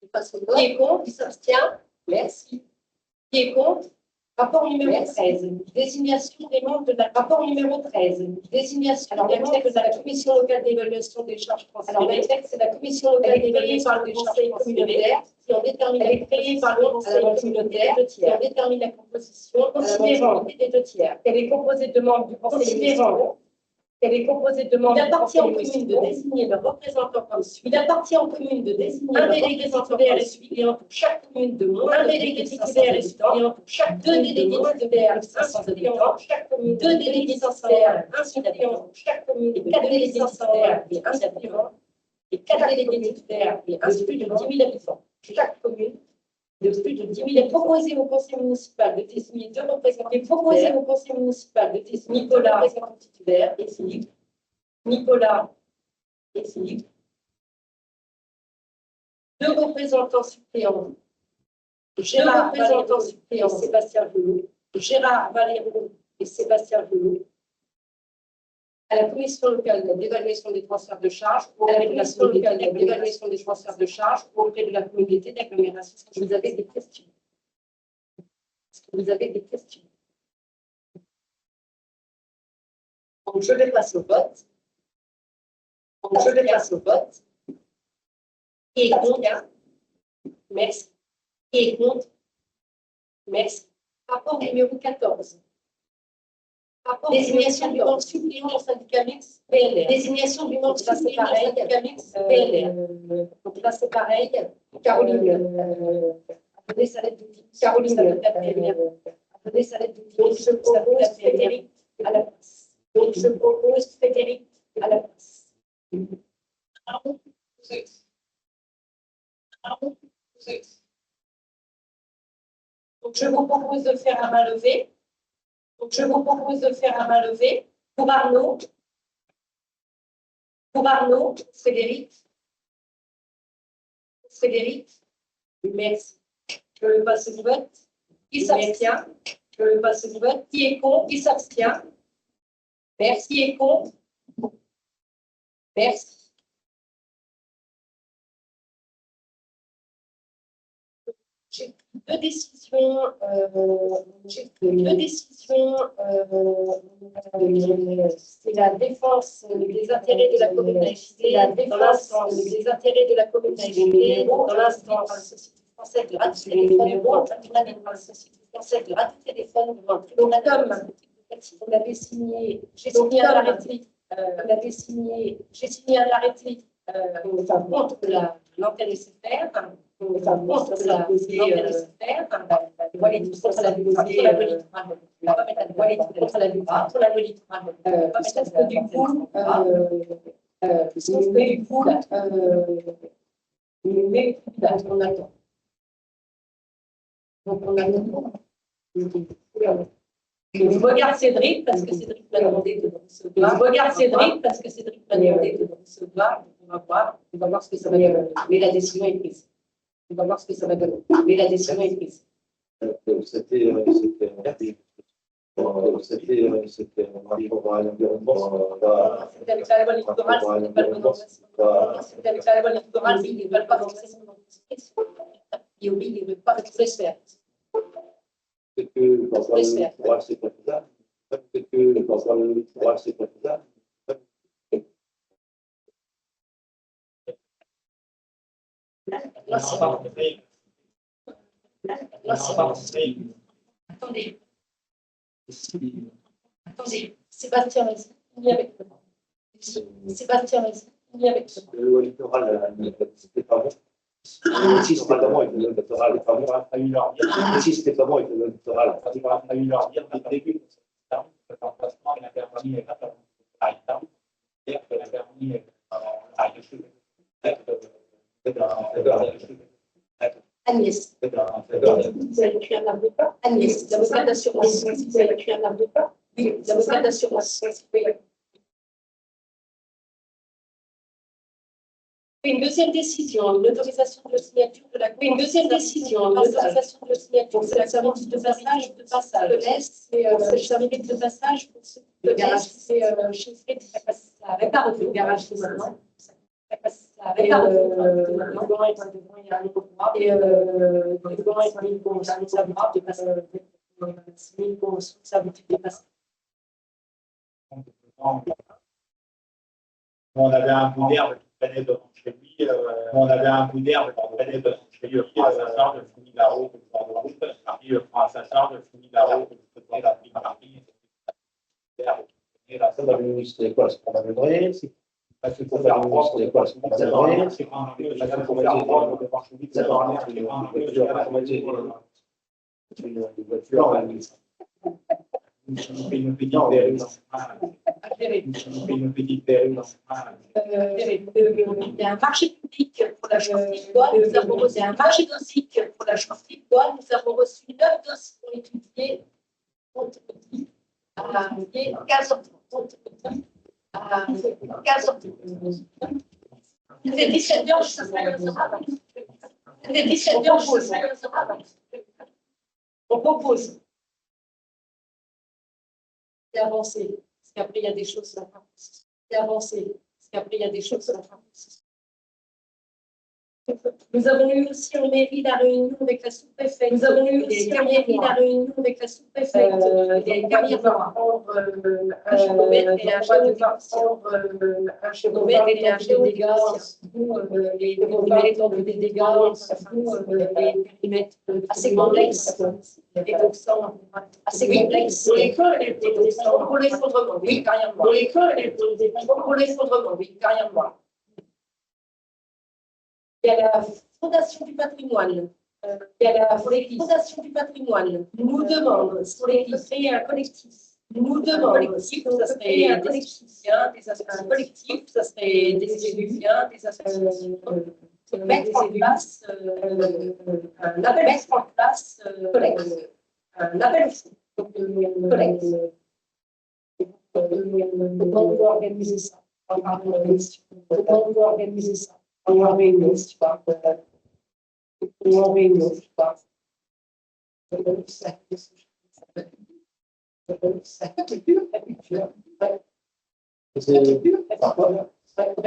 A: Il passe au vote. Qui est contre? Qui s'abstient? Merci. Qui est contre? Rapport numéro 13. Désignation des membres de la. Rapport numéro 13. Désignation des membres de la commission locale d'évaluation des charges transférées. Alors, c'est la commission locale d'évaluation des charges communautaires qui ont déterminé. Elle est créée par le conseil communautaire qui ont déterminé la composition considérant des 2 tiers. Elle est composée de membres du conseil municipal. Elle est composée de membres. Il appartient aux communes de désigner leurs représentants comme suit. Il appartient aux communes de désigner un délégué titulaire et suppléant pour chaque commune de moins. Un délégué titulaire et suppléant pour chaque 2 délégués titulaires, un suppléant pour chaque commune. 2 délégués titulaires, un suppléant pour chaque commune. Et 4 délégués titulaires et un suppléant. Et 4 délégués titulaires et un plus de 10 000 habitants. Chaque commune de plus de 10 000 est proposé au conseil municipal de désigner 2 représentants. Est proposé au conseil municipal de désigner Nicolas, représentant titulaire, et Philippe. Nicolas et Philippe. 2 représentants suppléants. Gérard, représentant suppléant, Sébastien Velot. Gérard Valéron et Sébastien Velot. À la commission locale d'évaluation des transferts de charges, à la commission locale d'évaluation des transferts de charges auprès de la communauté d'agglomération. Est-ce que vous avez des questions? Est-ce que vous avez des questions? Donc, je vais passer au vote. Donc, je vais passer au vote. Qui est contre? Merci. Qui est contre? Merci. Rapport numéro 14. Désignation du membre suppléant au syndicat mixte PLR. Désignation du membre suppléant au syndicat mixte PLR. Donc là, c'est pareil. Caroline. Appelez sa lettre d'outil. Caroline. Appelez sa lettre d'outil. Donc, je propose Frédéric à la place. Donc, je propose Frédéric à la place. Donc, je vous propose de faire un main levée. Donc, je vous propose de faire un main levée pour Arnaud. Pour Arnaud, Frédéric. Frédéric. Merci. Je passe au vote. Qui s'abstient? Je passe au vote. Qui est contre? Qui s'abstient? Merci. Qui est contre? Merci. J'ai deux décisions. C'est la défense des intérêts de la communauté. C'est la défense des intérêts de la communauté. Dans l'instant, la Société française de radio-téléphone, la Société française de radio-téléphone, on avait signé, j'ai signé un arrêté, j'ai signé un arrêté contre l'antenne SFR. Contre la je regarde Cédric parce que Cédric m'a demandé de recevoir. Je regarde Cédric parce que Cédric m'a demandé de recevoir. On va voir ce que ça va donner. Mais la décision est prise. On va voir ce que ça va donner. Mais la décision est prise.
G: C'était
H: C'était un rapport à l'environnement.
A: C'était avec la loi littorale, c'était pas le C'était avec la loi littorale, ils ne veulent pas forcément d'anticipation. A priori, ils ne veulent pas se faire.
H: C'est que quand on le littoral, c'est pas faisable. C'est que quand on le littoral, c'est pas faisable.
A: Attendez. Attendez, Sébastien, il y avec moi. Sébastien, il y avec moi.
H: Le littoral, c'était pas bon. Si c'était pas bon, il faisait le littoral. Si c'était pas bon, il faisait le littoral.
B: Il a fallu leur dire dès le début que l'emplacement et la permis est pas par exemple. C'est-à-dire que la permis
A: Agnès, vous avez écrit un arbre de pas. Agnès, l'avocat d'assurance. Vous avez écrit un arbre de pas. Oui, l'avocat d'assurance. Oui. Une deuxième décision, l'autorisation de signature de la. Une deuxième décision, l'autorisation de signature de la service de passage de laisse et le service de passage pour ce garage. C'est chiffré de capacité à réparer le garage maintenant. Et
B: on avait un bout d'herbe qui traînait devant chez lui. On avait un bout d'herbe qui traînait devant chez lui. À sa charge, le fini la route, il prend à sa charge, le fini la route, la prime partie.
H: C'était quoi? C'est pour améliorer? C'est pour faire quoi? C'était quoi? C'est pour améliorer? C'est pour
B: Une petite verrue. Une petite verrue.
A: il y a un marché public pour la sortie de bois. Nous avons reçu un marché public pour la sortie de bois. Nous avons reçu 9 dossiers pour étudier. À 15h30. À 15h30. Il est 17h, je serai Il est 17h, je serai On propose d'avancer, parce qu'après il y a des choses à faire. D'avancer, parce qu'après il y a des choses à faire. Nous avons eu aussi en mairie la réunion avec la sous-préfète. Nous avons eu aussi en mairie la réunion avec la sous-préfète. Les carrières un chevomètre et un chevomètre et un dégâts, les temps des dégâts, les périmètres assez complexes, et donc ça, assez complexes. Pour l'effondrement, oui, carrément. Pour l'effondrement, oui, carrément. Il y a la Fondation du patrimoine. Fondation du patrimoine nous demande pour créer un collectif. Nous demande si ça serait un collectif, des associations collectives, ça serait des éluviens, des associations. Mettre en place un appel collecte. Comment on va organiser ça? Comment on va organiser ça? On va réunir, tu vois. On va réunir, tu vois.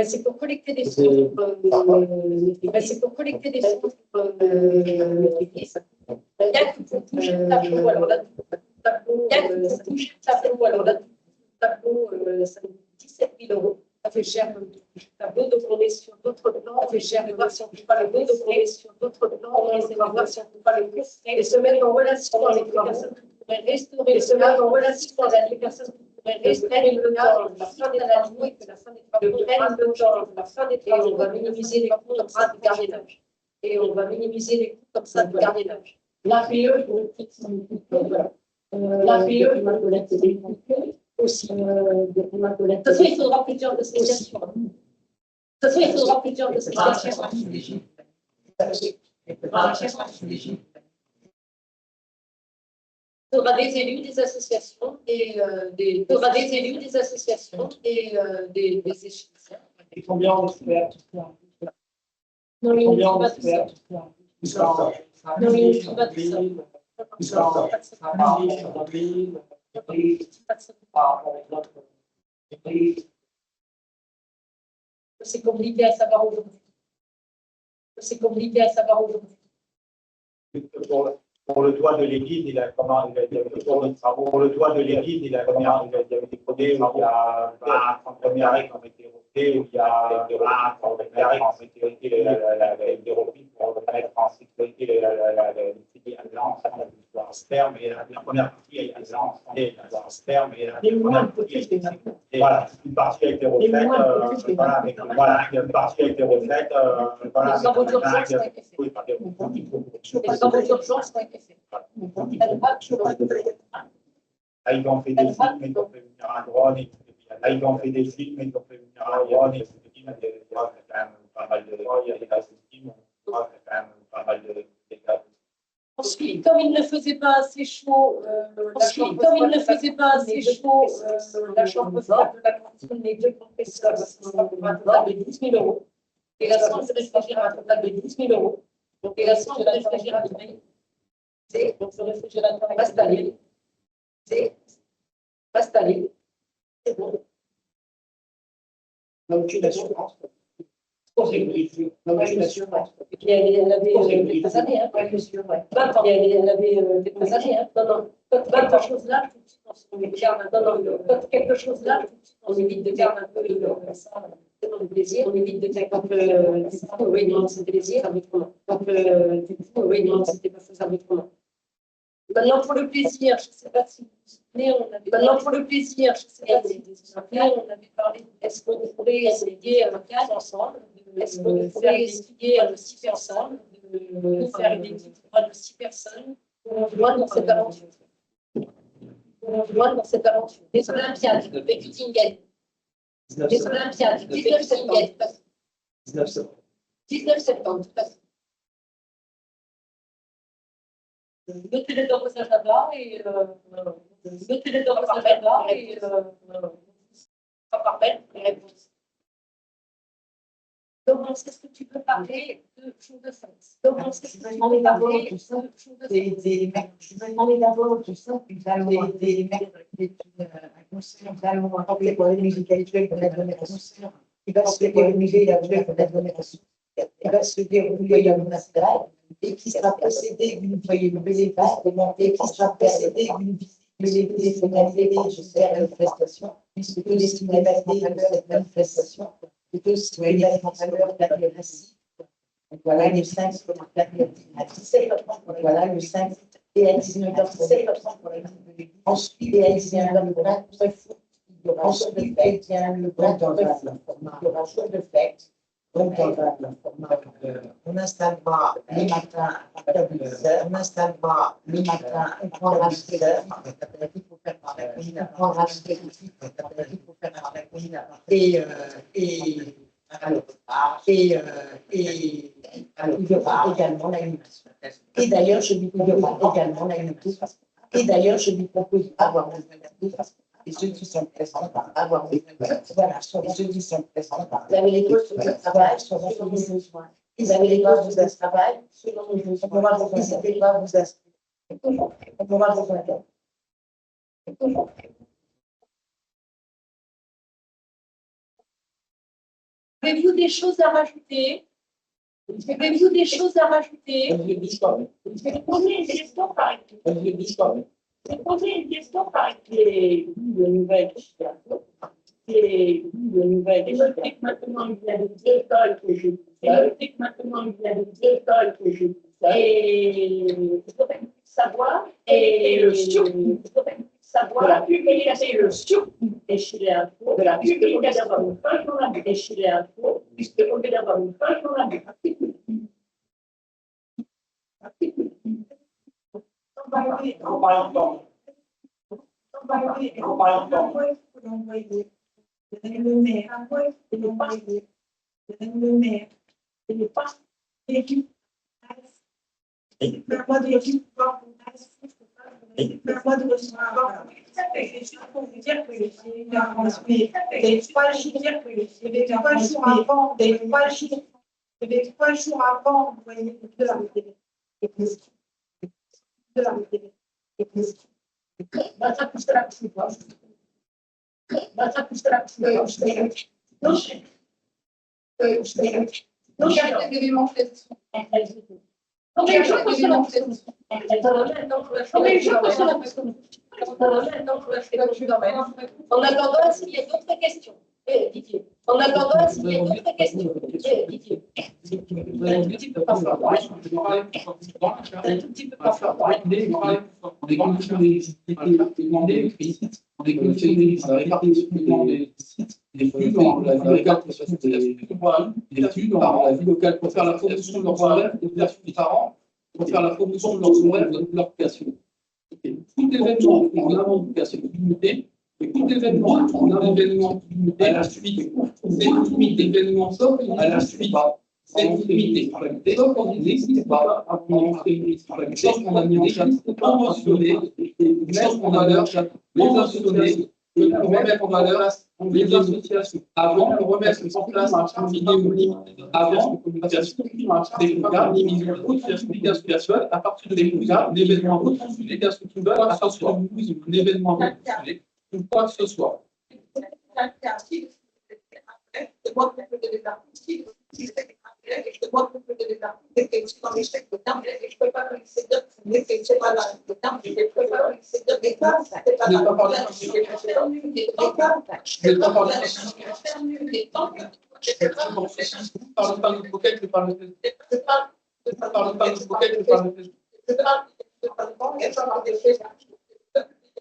A: C'est pour collecter des fonds. C'est pour collecter des fonds pour l'église. Il y a que pour toucher le tableau. Alors là, il y a que pour toucher le tableau. Alors là, le tableau, ça coûte 17 000 €. Ça fait cher le tableau, donc on est sur d'autres plans. Ça fait cher de voir si on ne peut pas le donc on est sur d'autres plans. On essaie de voir si on ne peut pas le et se mettre en relation avec les personnes qui pourraient restaurer, et se mettre en relation avec les personnes qui pourraient restaurer le temps, la fin des travaux et que la fin des travaux prenne le temps, la fin des travaux. Et on va minimiser les coûts comme ça de gardiennage. Et on va minimiser les coûts comme ça de gardiennage. L'APE, pour une petite l'APE, ma collègue, c'est des aussi. De toute façon, il faudra plusieurs associations. De toute façon, il faudra plusieurs associations. Il faudra des élus, des associations et des échevins.
C: Et combien on espère?
A: Non, il ne faut pas tout ça. Non, il ne faut pas tout ça. C'est compliqué à savoir aujourd'hui. C'est compliqué à savoir aujourd'hui.
B: Pour le toit de l'église, il a comment il y avait des travaux. Pour le toit de l'église, il y avait des projets où il y a 20 premières règles qui ont été rejetées, où il y a 20 premières règles qui ont été reprises pour mettre en sécurité les sperme et la première partie a été lancée, sperme et la première partie et voilà, une partie a été refaite, voilà, une partie a été refaite, voilà.
A: Les travaux d'urgence ont été faits. Les travaux d'urgence ont été faits.
B: Là, ils ont fait des films, ils ont fait venir un drone, là, ils ont fait des films, ils ont fait venir un drone, et il y a quand même pas mal de il y a des cas de films, quand même pas mal de cas.
A: Ensuite, comme il ne faisait pas assez chaud, la chambre froide de la cantine, les deux compresseurs, un total de 10 000 €. Et la sonde de réfrigérateur, un total de 10 000 €. Et la sonde de réfrigérateur, donc le réfrigérateur est installé. C'est installé. C'est bon.
H: Donc, tu l'assurance.
A: Elle avait quelques années, hein, monsieur. 20 ans, elle avait quelques années, hein. Non, quelque chose là, tout de suite, on garde. Non, quelque chose là, tout de suite, on évite de garder un peu ça. Dans le plaisir, on évite de dire oui, non, c'était plaisir, autrement. Oui, non, c'était pas faisable autrement. Maintenant, pour le plaisir, je ne sais pas si vous vous souvenez, on avait parlé, est-ce qu'on pourrait essayer à 15 ensemble, est-ce qu'on pourrait essayer à 6 personnes, de faire une équipe de 6 personnes pour rejoindre dans cette aventure. Des Olympiades de Bettingen. Des Olympiades de Bettingen. 19 septembre, tout à fait. Mettez-les dans vos agendas et par mail les réponses. Donc, est-ce que tu peux parler de jour de fête? Donc, est-ce que tu peux parler de jour de fête?
E: Je me demandais d'abord tout ça, puis des mecs, un conseil, notamment pour les musicalités qu'on a donné à concert, qui va se dérouler dans la salle, et qui sera précédé d'une visibilité de cette manifestation, puisque tous les cinématographes de cette manifestation, plutôt si les mettre en valeur la racisme. Voilà les 5 à 17h30 pour voilà le 5 et à 19h17h30 pour les ensuite et à 19h30 ensuite il y a le bras de fête. Donc, on installera le matin à 14h, on installera le matin un grand rafraîchisseur, il faut faire par la cuisine, un grand rafraîchisseur, il faut faire par la cuisine, et il y aura également l'animation. Et d'ailleurs, je lui propose également l'animation. Et d'ailleurs, je lui propose d'avoir besoin de et ceux qui sont présents par avoir besoin de voilà, et ceux qui sont présents par. Vous avez les postes de travail selon vos besoins. Vous avez les postes de travail selon vos besoins. On pourra vous inciter à vous inscrire. On pourra vous inciter.
A: Avez-vous des choses à rajouter? Avez-vous des choses à rajouter?
F: Je vais poser une question par les nouvelles maintenant, il y a des détails que je et il faudrait savoir et le savoir la publication le sur chez les infos de la publication d'avoir une page journal chez les infos puisque on veut d'avoir une page journal
A: En attendant, s'il y a d'autres questions, Didier. En attendant, s'il y a d'autres questions, Didier. Un tout petit peu pas fort. Un tout petit peu pas fort.
I: des conditions d'électricité, des conditions de répartition des sites, des flux dans la vie locale pour faire des flux dans la vie locale pour faire la production de leurs horaires de populations des parents, pour faire la production de leurs horaires de leur population. Tout événement en avant de population limitée, et tout événement en avant d'événements limités à la suite, c'est limite d'événements sauf à la suite. C'est limité. Sauf qu'on n'existe pas à sauf qu'on a mis en place conventionné et mettre en valeur conventionné et remettre en valeur les associations avant de remettre en place un minimum avant des quotas limités aux associations à partir des quotas d'événements consulés qui veulent à partir d'un événement consulé ou quoi que ce soit.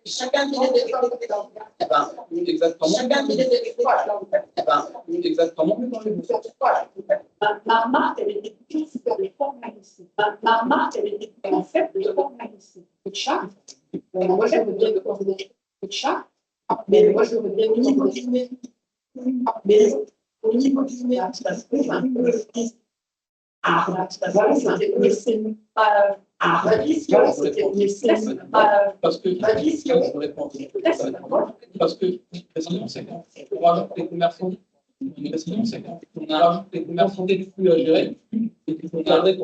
F: Chacun
I: exactement.
F: Ma remarque, elle était plus sur les formalistes. Ma remarque, elle était en fait les formalistes. Le chat, moi je veux bien le chat, mais moi je veux bien au niveau du mais au niveau du parce que c'est pas ma vision,
I: parce que précisément, c'est quand on rajoute les commerçants, c'est quand on rajoute les commerçants des flux à gérer, et qu'il faut garder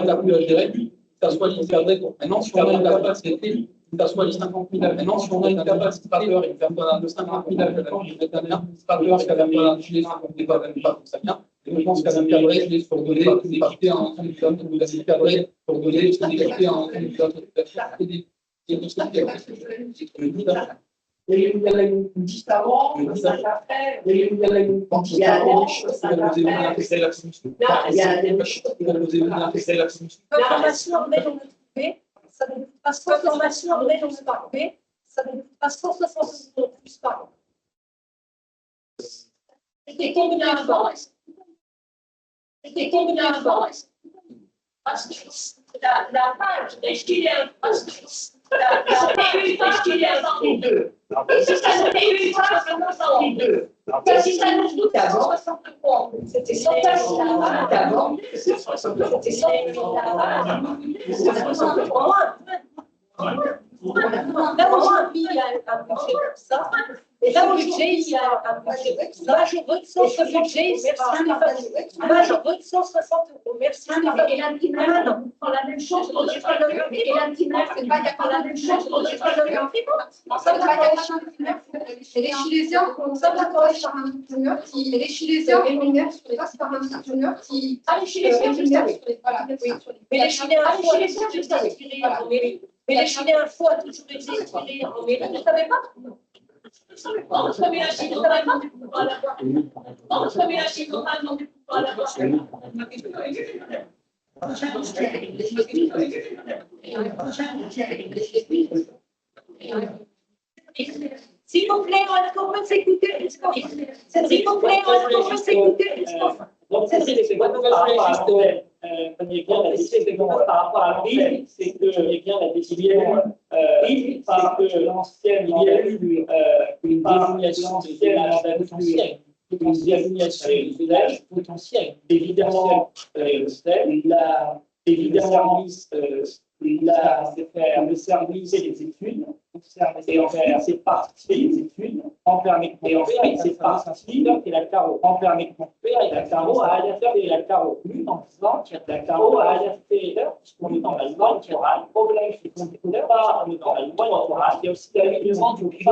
I: la flux à gérer, que ça soit l'interdit. Maintenant, si on a une capacité, que ça soit les 50 000 maintenant, si on a une capacité et une personne de 50 000 habitants, je vais être un administrateur qui a la moitié des pas pour ça bien. Et je pense qu'à l'encadrer, je pour donner une équité à un candidat, ou l'encadrer pour donner une équité à un candidat.
F: il y a une juste avant, une après, il y a une juste avant, il y a des choses.
A: L'information en mail, on l'a trouvé. Ça ne coûte pas 100 formations en mail, on l'a trouvé. Ça ne coûte pas 160 € plus par an.
F: C'était combien avant? C'était combien avant? Parce que la page d'Eschiller, la page d'Eschiller 2. Si ça c'était une page de 102. Si ça nous coûte 163. C'était 163 d'avant. C'était 163.
A: Là où il y a un budget comme ça, et là où il y a un budget comme ça, là je retiens ce budget, merci Stéphanie. Là je retiens 60 €, merci Stéphanie.
F: Et l'antimère, on prend la même chose pour les travailleurs. Et l'antimère, c'est pas il n'y a pas la même chose pour les travailleurs.
J: Ça va pas les chantiers. Et les Chilésiens, ça va pas les entrepreneurs qui, les Chilésiens rémunèrent sur les passes par un entrepreneur qui.
F: Ah, les Chilésiens, je sais.
J: Voilà, oui.
A: Mais les Chiléens, il faut inspirés en mairie. Mais les Chiléens, il faut toujours été inspirés en mairie. Vous ne savez pas?
F: Je ne savais pas. On se met la Chine, on n'avait pas du pouvoir à l'avoir. On se met la Chine, on n'a pas du pouvoir à l'avoir.
A: S'il vous plaît, est-ce qu'on peut s'écouter? S'il vous plaît, est-ce qu'on peut s'écouter?
D: Donc, c'est par rapport à l'entrée, c'est que bien la décision, c'est que l'ancienne, il y a eu une désignation potentielle, évidemment, le service et les études,
B: et ensuite c'est parti des études, et ensuite c'est parti et la carreau. Enfermé mon père et la carreau a alerté la carreau. Lui, en disant que la carreau a alerté puisqu'on est dans la loi orale, problème c'est qu'on ne pas dans la loi orale, il y a aussi l'alignement du créé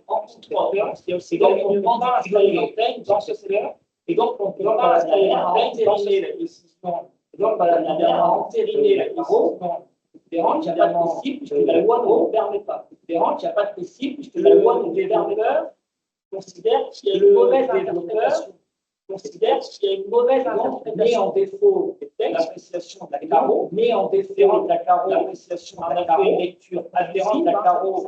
B: en contre-ordre, il y a aussi l'alignement du créé dans ce secteur, et donc on peut pas entériner la décision, donc voilà, entériner la décision. Considérant qu'il n'y a pas de possible, puisque la loi ne le permet pas. Considérant qu'il n'y a pas de possible, puisque la loi ne le permet pas, considère qu'il y a une mauvaise interprétation, considère qu'il y a une mauvaise interprétation en défaut des textes, l'appréciation de la carreau, mais en défaut de la carreau, l'appréciation de la carreau, lecture adhérente de la carreau,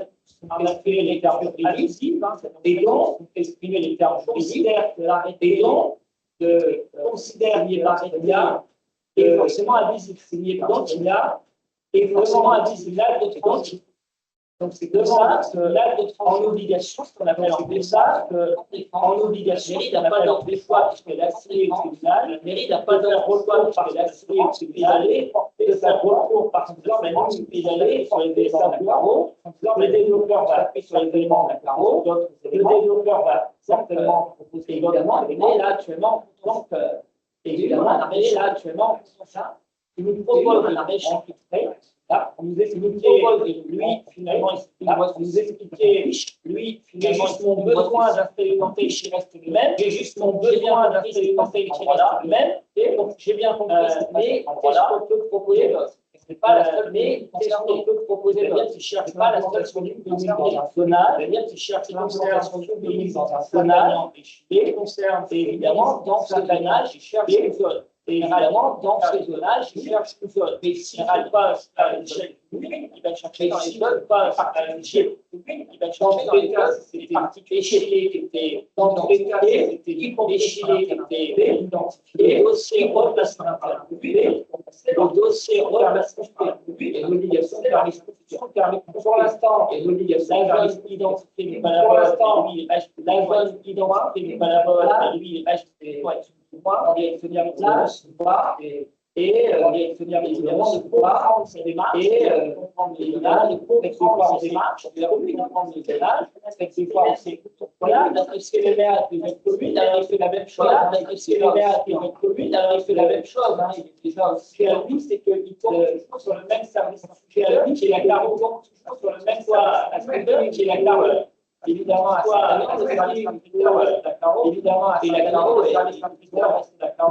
B: en a fait les termes juridiques, et donc, exprimer les termes juridiques, et donc, considère qu'il y a l'arrêt et forcément invisible. Donc, il y a et forcément invisible d'autres. Donc, c'est de ça en obligation, ce qu'on appelle en ça, en obligation, il n'a pas d'ordre des fois, puisque la série est tribunal, la mairie n'a pas d'ordre de fois, puisque la série est tribunal, de faire recours par exemple, maintenant, il allait sur les éléments de la carreau, le développeur va appuyer sur les éléments de la carreau, le développeur va certainement proposer évidemment, mais là actuellement, donc, évidemment, mais là actuellement, ça, il nous propose un arrêt chapitré. Là, on nous expliquait, lui, finalement, nous expliquait, lui, finalement, mon besoin d'installumenter qui reste le même, j'ai juste mon besoin d'installumenter qui reste le même, et donc j'ai bien compris, mais qu'est-ce qu'on peut proposer d'autre? C'est pas la seule, mais qu'est-ce qu'on peut proposer d'autre? C'est pas la seule solution nationale, c'est-à-dire qu'il cherche une solution nationale, et concerne évidemment dans ce canage, il cherche une zone. Et évidemment, dans ce zonage, il cherche une zone. Mais s'il ne passe à l'échelle publique, il va chercher dans les zones, passe à l'échelle publique, il va chercher dans les cas, c'était échelé qui était identifié, c'était échelé qui était identifié, le dossier replacement public, le dossier replacement public et l'obligation de la restitution. Pour l'instant, l'obligation de la restitution n'est pas la bonne, la zone identifiée n'est pas la bonne, lui, il reste on vient de tenir les places, et on vient de tenir évidemment de comprendre ces démarches, et comprendre les zonages, comprendre les démarches, comprendre les zonages, quelquefois on sait, voilà, d'adresser les maires de notre commune, alors il fait la même chose, d'adresser les maires de notre commune, alors il fait la même chose, déjà, ce qui est à lui, c'est qu'il tombe toujours sur le même service, ce qui est à lui, qui est la carreau, tombe toujours sur le même toit, la seconde, qui est la carreau. Évidemment, évidemment, et la carreau,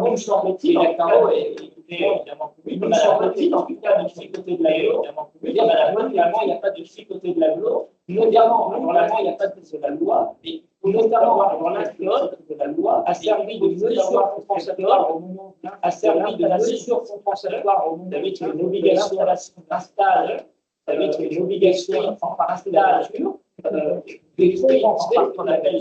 B: nous semble-t-il, la carreau est évidemment publique, nous semble-t-il, en tout cas, du psychoté de l'agglo, finalement, il n'y a pas de psychoté de l'agglo, notamment, normalement, il n'y a pas de la loi, mais notamment, dans l'inclose de la loi, a servi de mesure compensatoire au moment, a servi de mesure compensatoire au moment avec une obligation d'installation, avec une obligation d'installation, des compenser qu'on appelle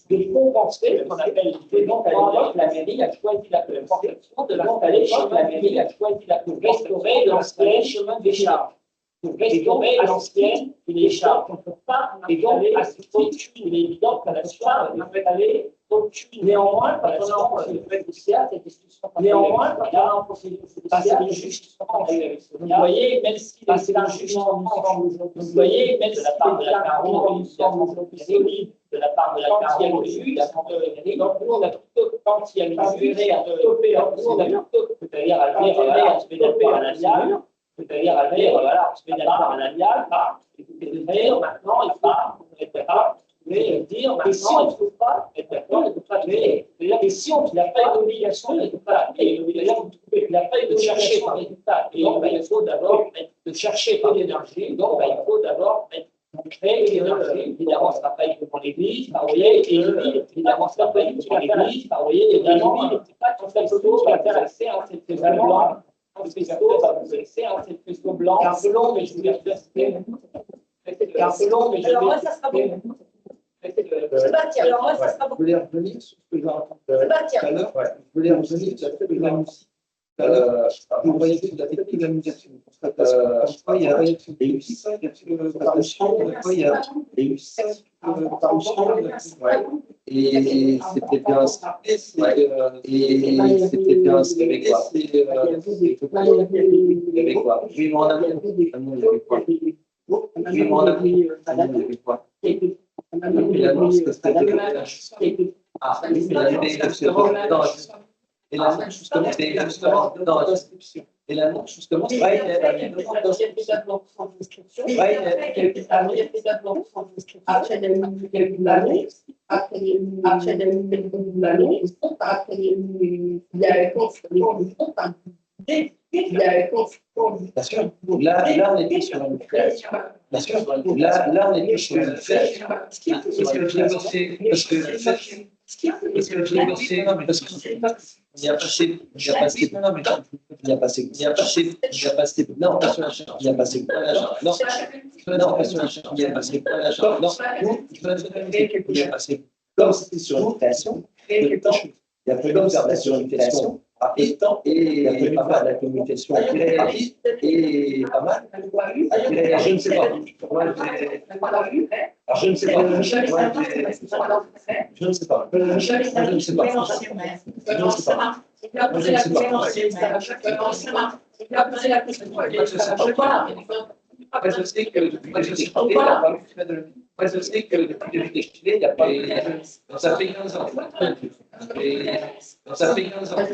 B: des compenser qu'on appelle donc la mairie a choisi la conception de la mairie a choisi la pour restaurer l'ancien chemin des charges. Pour restaurer l'ancienne des charges. On ne peut pas et donc à ce titre, il est évident que la charge ne peut aller aucune. Néanmoins, quand on est en procédure judiciaire, néanmoins, quand on est en procédure judiciaire, vous voyez, même si c'est un jugement vous voyez, même si la part de la carreau, solide de la part de la carreau, donc nous, on a plutôt, quand il y a une durée à stopper leur cours, c'est-à-dire à dire, voilà, je vais d'abord à l'alial, c'est-à-dire à dire, voilà, je vais d'abord à l'alial, et de dire, maintenant, il faut, mais dire, maintenant, il ne faut pas être d'accord, il ne faut pas créer. C'est-à-dire que si on n'a pas d'obligation, il ne faut pas créer. Il n'a pas de chercher par résultat. Et donc, il faut d'abord chercher par l'énergie. Donc, il faut d'abord créer l'énergie. Évidemment, ce ne sera pas pour l'Église. Vous voyez, évidemment, ce ne sera pas pour l'Église. Vous voyez, évidemment, ce n'est pas tout ça qui va faire accès à cette faisceau blanc. Cette faisceau blanc. Car selon, mais je vous l'ai car selon, mais je
A: alors moi, ça sera bon. Sébastien, alors moi, ça sera bon.
G: Je voulais revenir sur ce que j'ai entendu tout à l'heure. Je voulais revenir sur le fait de la musique. Vous voyez que la technique de la musique, parfois il y a eu 5 parutions, parfois il y a eu 5 parutions, et c'était bien inscrit, et c'était bien inscrit, quoi. Il y avait quoi? Oui, mais en amont, il y avait quoi? Et l'annonce, justement, c'est justement dans la description. Et l'annonce, justement, c'est vrai, il y a bien sûr, là, on était sur une création. Bien sûr, là, on était sur une création. Parce que je l'ai bossé, parce que je l'ai bossé, parce que il n'y a pas assez, il n'y a pas assez, non, mais il n'y a pas assez, il n'y a pas assez, il n'y a pas assez, non, pas sur la chambre, il n'y a pas assez, non, pas sur la chambre, il n'y a pas assez, non, il n'y a pas assez, comme c'était sur une création, il y a fallu faire sur une création, et il a fallu faire la communication très rapide et pas mal. Je ne sais pas. Alors, je ne sais pas. Je ne sais pas. Je ne sais pas. Je ne sais pas. Je ne sais pas. Après, je sais que depuis que j'étais chilé, il a fallu faire de. Après, je sais que depuis que j'étais chilé, il y a pas. Ça fait 15 ans. Et ça fait 15 ans.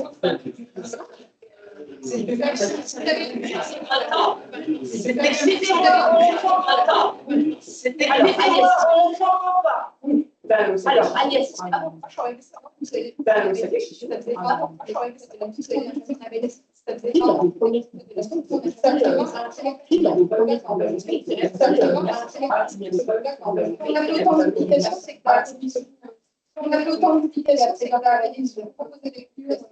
F: Alors, Agnès,
J: on avait autant de publications, c'est qu'on a travaillé, nous avons proposé des cues, après,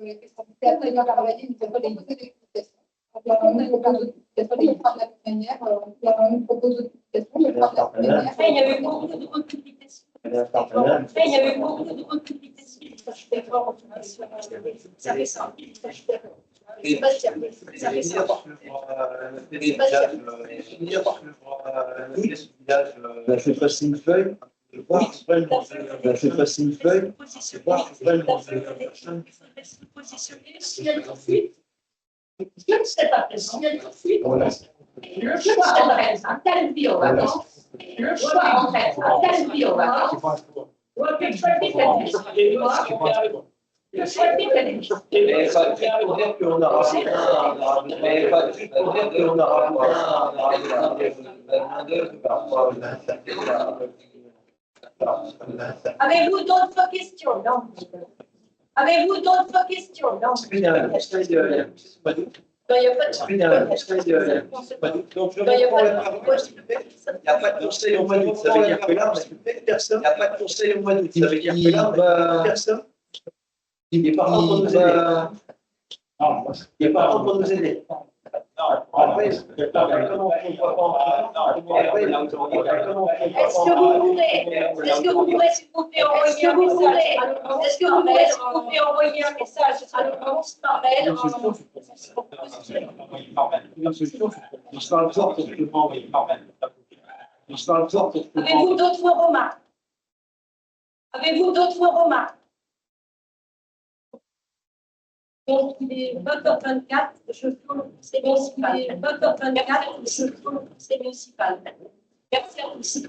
J: on a travaillé, nous avons proposé des publications. On a proposé des publications, de la même manière, on propose des publications, de la même manière.
A: Il y avait beaucoup de republications. Il y avait beaucoup de republications. Je suis d'accord. Ça fait ça. Sébastien, ça fait ça.
G: Je fais passer une feuille. Je fais passer une feuille.
F: s'il y a une fuite, je ne sais pas, s'il y a une fuite, le choix entraîne un tel vie aux vacances, le choix entraîne un tel vie aux vacances, que choisit que choisit
G: Mais pas dire qu'on aura mais pas dire qu'on aura
A: Avez-vous d'autres questions? Non. Avez-vous d'autres questions? Non.
G: Il n'y a pas de
A: Non, il n'y a pas de
G: conseil au mois d'août. Ça veut dire que là, personne. Il n'y a pas de conseil au mois d'août. Ça veut dire que là, personne. Il n'est pas là pour nous aider. Il n'est pas là pour nous aider. Après,
A: Est-ce que vous pourrez, s'il vous plaît, envoyer un message? Est-ce que vous pourrez, s'il vous plaît, envoyer un message à l'annonce par mail? Avez-vous d'autres remarques? Avez-vous d'autres remarques? Donc, il est 20h24, je clôt le conseil municipal. 20h24, je clôt le conseil municipal. Merci à tous.